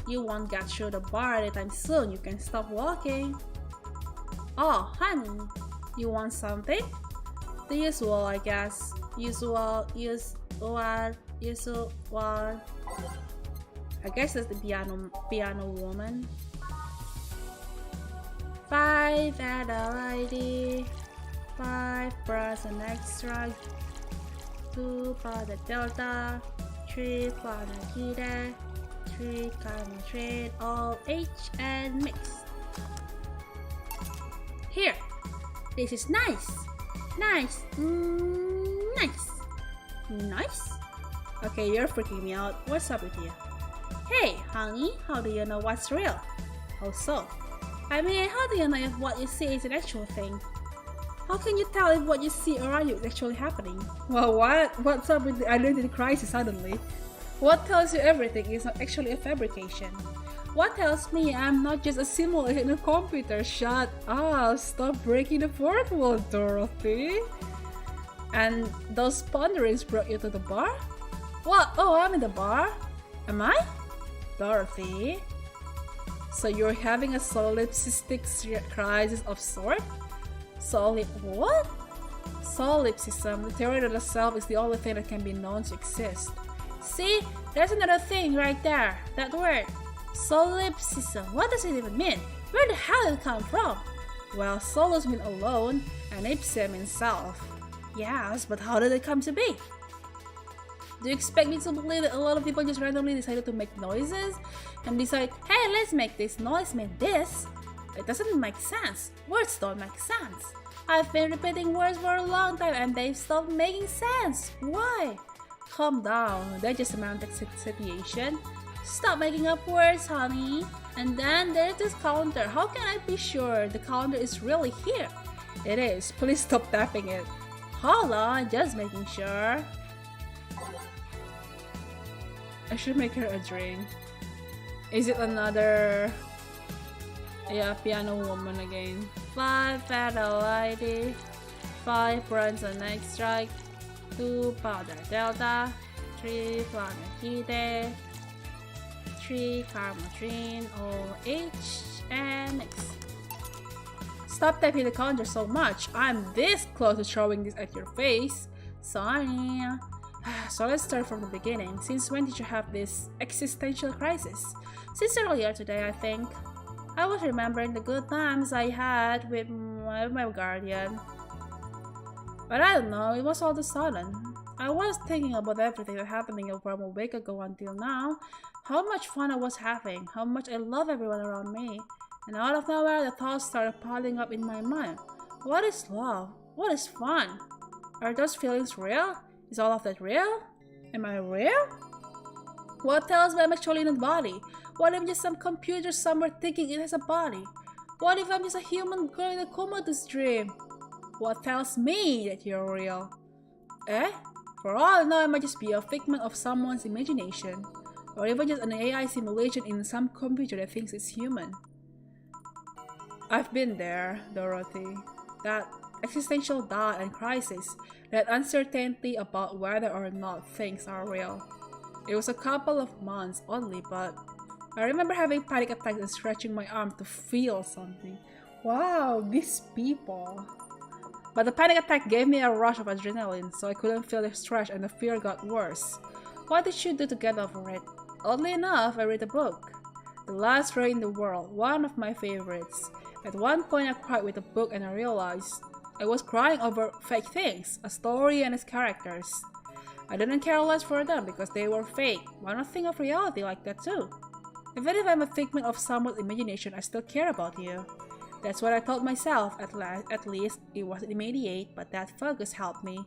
you won't get through the bar anytime soon. You can stop walking. Oh, honey, you want something? The usual, I guess. Usual. I guess that's the piano woman. 5 adult ID, 5 plus an extra, 2 powder delta, 3 powder kida, 3 caramel trade, all H and mix. Here, this is nice. Nice. Nice? Okay, you're freaking me out. What's up with you? Hey, honey, how do you know what's real? How so? I mean, how do you know if what you see is an actual thing? How can you tell if what you see around you is actually happening? Well, what's up with the identity crisis suddenly? What tells you everything is not actually a fabrication? What tells me I'm not just a simulation in a computer? Shut up! Stop breaking the fourth wall, Dorothy! And those ponderings brought you to the bar? What? Oh, I'm in the bar? Am I? Dorothy? So you're having a solipsistic crisis of sort? What? Solipsism, the theory that the self is the only thing that can be known to exist. See? There's another thing right there. That word. Solipsism. What does it even mean? Where the hell did it come from? Well, solus means alone, and ipse means self. Yes, but how did it come to be? Do you expect me to believe that a lot of people just randomly decided to make noises? And decide, hey, let's make this noise mean this? It doesn't make sense. Words don't make sense. I've been repeating words for a long time and they've stopped making sense. Why? Calm down, they're just semantic situation. Stop making up words, honey. And then there's this counter. How can I be sure the counter is really here? It is. Please stop tapping it. Hold on, just making sure. I should make her a drink. Is it another... Yeah, piano woman again. 5 fatal ID, 5 bronze extract, 2 powder delta, 3 flower kide, 3 carmotrine, OH, and mix. Stop tapping the counter so much. I'm this close to throwing this at your face. Sorry. So let's start from the beginning. Since when did you have this existential crisis? Since earlier today, I think. I was remembering the good times I had with my guardian. But I don't know, it was all of a sudden. I was thinking about everything that happened from a week ago until now. How much fun I was having, how much I love everyone around me. And out of nowhere, the thoughts started piling up in my mind. What is love? What is fun? Are those feelings real? Is all of that real? Am I real? What tells me I'm actually in a body? What if I'm just some computer somewhere thinking it has a body? What if I'm just a human girl in a comatose dream? What tells me that you're real? Eh? For all I know, it might just be a figment of someone's imagination, or even just an AI simulation in some computer that thinks it's human. I've been there, Dorothy. That existential doubt and crisis, that uncertainty about whether or not things are real. It was a couple of months only, but I remember having panic attacks and stretching my arm to feel something. Wow, these people. But the panic attack gave me a rush of adrenaline, so I couldn't feel the stretch and the fear got worse. What did you do to get over it? Oddly enough, I read a book. The Last Ray in the World, one of my favorites. At one point I cried with the book and I realized I was crying over fake things, a story and its characters. I didn't care less for them because they were fake. Why not think of reality like that too? Even if I'm a figment of someone's imagination, I still care about you. That's what I told myself, at least it wasn't immediate, but that focus helped me.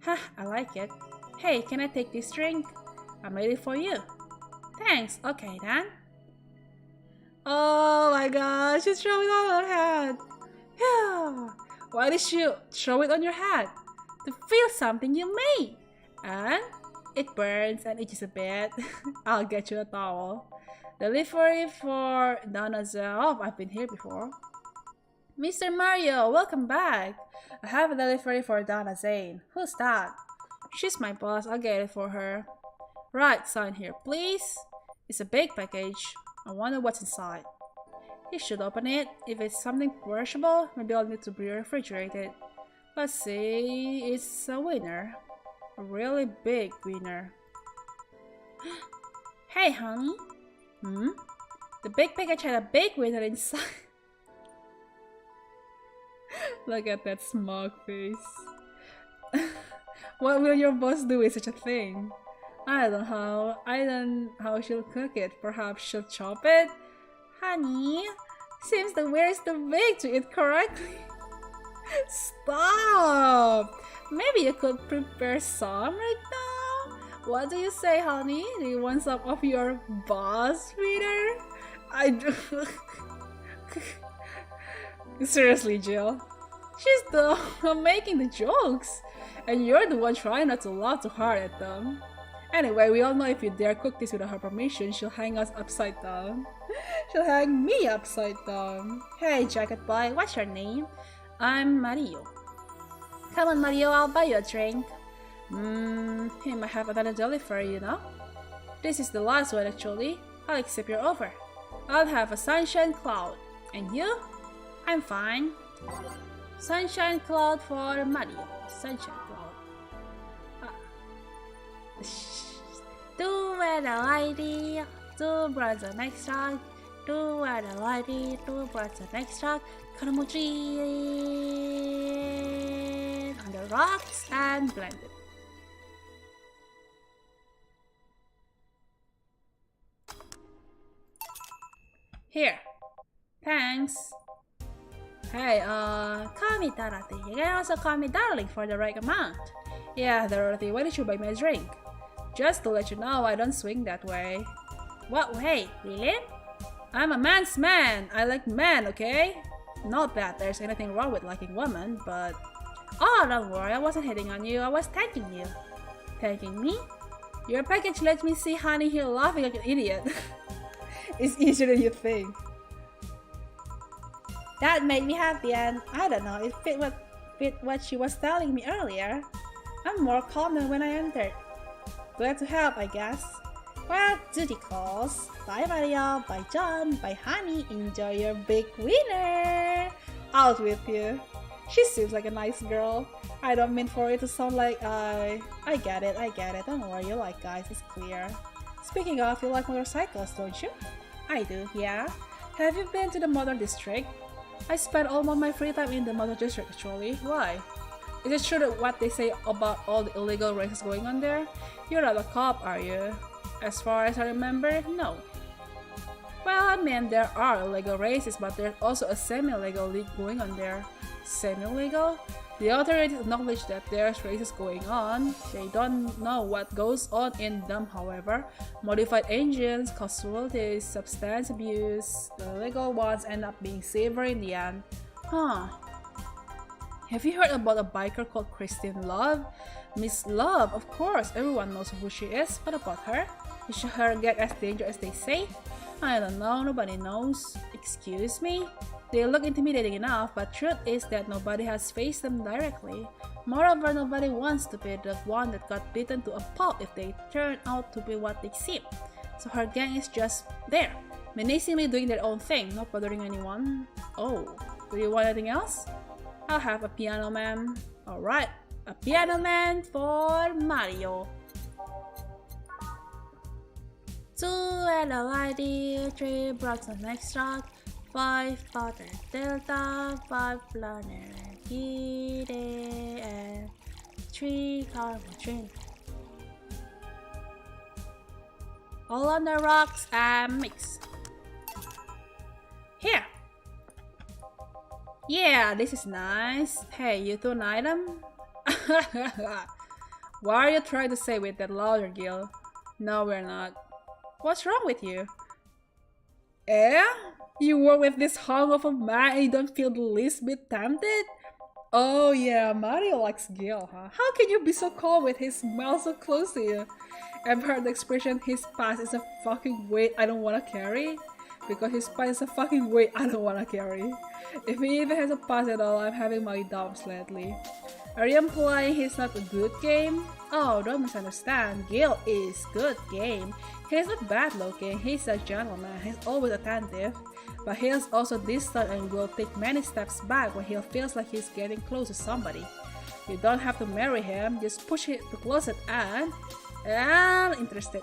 Huh, I like it. Hey, can I take this drink? I made it for you. Thanks, okay then. Oh my gosh, she's throwing it on her head. Yeah. Why did you throw it on your head? To feel something you made. And it burns and itches a bit. I'll get you a towel. Delivery for Donna Zelf. I've been here before. Mr. Mario, welcome back. I have a delivery for Donna Zane. Who's that? She's my boss. I'll get it for her. Right, sign here, please. It's a big package. I wonder what's inside. You should open it. If it's something perishable, maybe I'll need to be refrigerated. Let's see. It's a winner. A really big winner. Hey, honey. The big package had a big winner inside. Look at that smug face. What will your boss do with such a thing? I don't know how she'll cook it. Perhaps she'll chop it? Honey, seems the winner is too big to eat correctly. Stop! Maybe you could prepare some right now? What do you say, honey? Do you want some of your boss winner? I do. Seriously, Jill. She's the one making the jokes, and you're the one trying not to laugh too hard at them. Anyway, we all know if you dare cook this without her permission, she'll hang us upside down. She'll hang me upside down. Hey, jacket boy, what's your name? I'm Mario. Come on, Mario, I'll buy you a drink. He might have another delivery, you know? This is the last one, actually. I'll accept your offer. I'll have a sunshine cloud. And you? I'm fine. Sunshine cloud for Mario. Sunshine cloud. Two weather lady, two brother next truck. Two weather lady, two brother next truck. Karamuchi on the rocks and blended. Here. Thanks. Hey, call me Dorothy. You can also call me Darling for the right amount. Yeah, Dorothy, why did you buy me a drink? Just to let you know, I don't swing that way. What way? Really? I'm a man's man. I like men, okay? Not that there's anything wrong with liking women, but... Oh, don't worry, I wasn't hitting on you. I was thanking you. Thanking me? Your package lets me see honey here laughing like an idiot. It's easier than you think. That made me happy, and I don't know, it fit what she was telling me earlier. I'm more calm than when I entered. Glad to help, I guess. Well, duty calls. Bye Mario, bye John, bye honey, enjoy your big winner. Out with you. She seems like a nice girl. I don't mean for it to sound like I get it, don't worry, you like guys, it's clear. Speaking of, you like motorcycles, don't you? I do, yeah. Have you been to the motor district? I spend all of my free time in the motor district actually. Why? Is it true that what they say about all the illegal races going on there? You're not a cop, are you? As far as I remember, no. Well, I mean, there are illegal races, but there's also a semi-legal league going on there. Semi-legal? The authorities acknowledge that there's races going on. They don't know what goes on in them, however. Modified engines, casualties, substance abuse, the legal ones end up being safer in the end. Huh. Have you heard about a biker called Christine Love? Miss Love, of course, everyone knows who she is. What about her? Is her get as dangerous as they say? I don't know, nobody knows. Excuse me? They look intimidating enough, but truth is that nobody has faced them directly. Moreover, nobody wants to be the one that got beaten to a pulp if they turn out to be what they seem. So her gang is just there, menacingly doing their own thing, not bothering anyone. Oh, do you want anything else? I'll have a piano man. Alright, a piano man for Mario. 2 LL ID, 3 blocks of extract, 5 powder delta, 5 planar gide, and 3 carbon. All on the rocks and mix. Here. Yeah, this is nice. Hey, you two an item? What are you trying to say with that louder, Gil? No, we're not. What's wrong with you? Eh? You work with this hunk of a man and you don't feel the least bit tempted? Oh yeah, Mario likes Gil, huh? How can you be so cold with his smile so close to you? I've heard the expression, his past is a fucking weight I don't wanna carry. Because his past is a fucking weight I don't wanna carry. If he even has a past at all, I'm having my doubts lately. Are you implying he's not a good game? Oh, don't misunderstand. Gil is good game. He's not bad looking, he's a gentleman, he's always attentive. But he's also distant and will take many steps back when he feels like he's getting close to somebody. You don't have to marry him, just push it to closet and... I'm interested.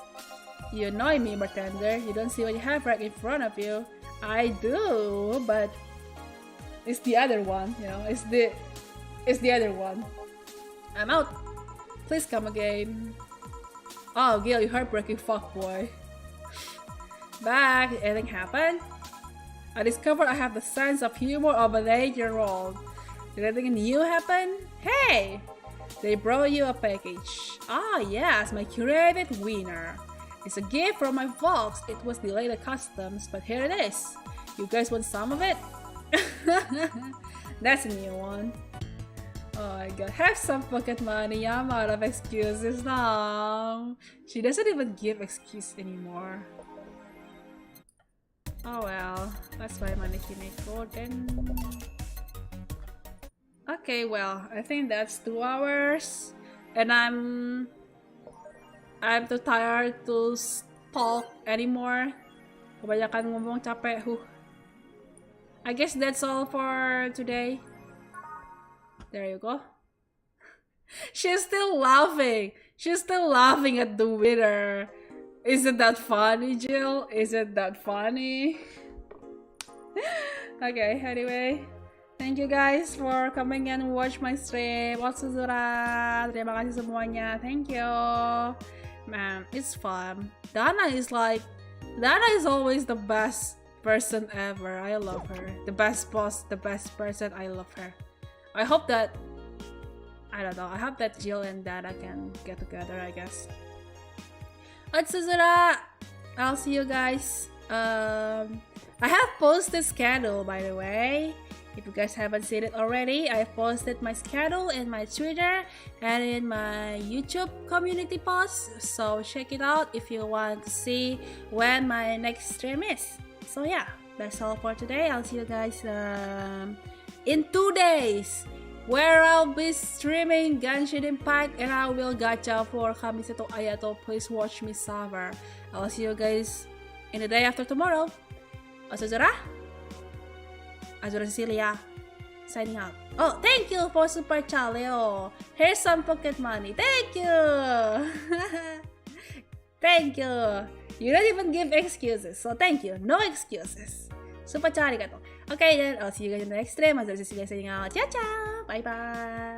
You annoy me, bartender. You don't see what you have right in front of you. I do, but it's the other one, you know, it's the other one. I'm out. Please come again. Oh, Gil, you heartbreaking fuckboy. Back, did anything happen? I discovered I have the sense of humor of an 8-year-old. Did anything new happen? Hey! They brought you a package. Ah, yes, my curated winner. It's a gift from my folks. It was delayed at customs, but here it is. You guys want some of it? That's a new one. Oh my god, have some pocket money. I'm out of excuses now. She doesn't even give excuse anymore. Oh well, let's buy money Kimiko then. Okay, well, I think that's 2 hours. And I'm too tired to talk anymore. Kebanyakan ngomong, capek. I guess that's all for today. There you go. She's still laughing. She's still laughing at the winner. Isn't that funny, Jill? Isn't that funny? Okay, anyway. Thank you guys for coming and watch my stream. Azura. Terima kasih semuanya. Thank you. Man, it's fun. Dana is always the best person ever. I love her. The best boss, the best person. I love her. I hope that, I don't know, I hope that Jill and Dana can get together, I guess. Azura. I'll see you guys. I have posted schedule, by the way. If you guys haven't seen it already, I posted my schedule in my Twitter and in my YouTube community post. So check it out if you want to see when my next stream is. So yeah, that's all for today. I'll see you guys in 2 days, where I'll be streaming Genshin Impact and I will gacha for Kamiseto Ayato. Please watch me suffer. I'll see you guys in the day after tomorrow. Azura? Azura Cecillia, signing out. Oh, thank you for Super Chaleo. Here's some pocket money. Thank you. Thank you. You don't even give excuses, so thank you. No excuses. Super Charigato. Okay then, I'll see you guys in the next stream. Azura Cecillia signing out. Ciao ciao. Bye bye.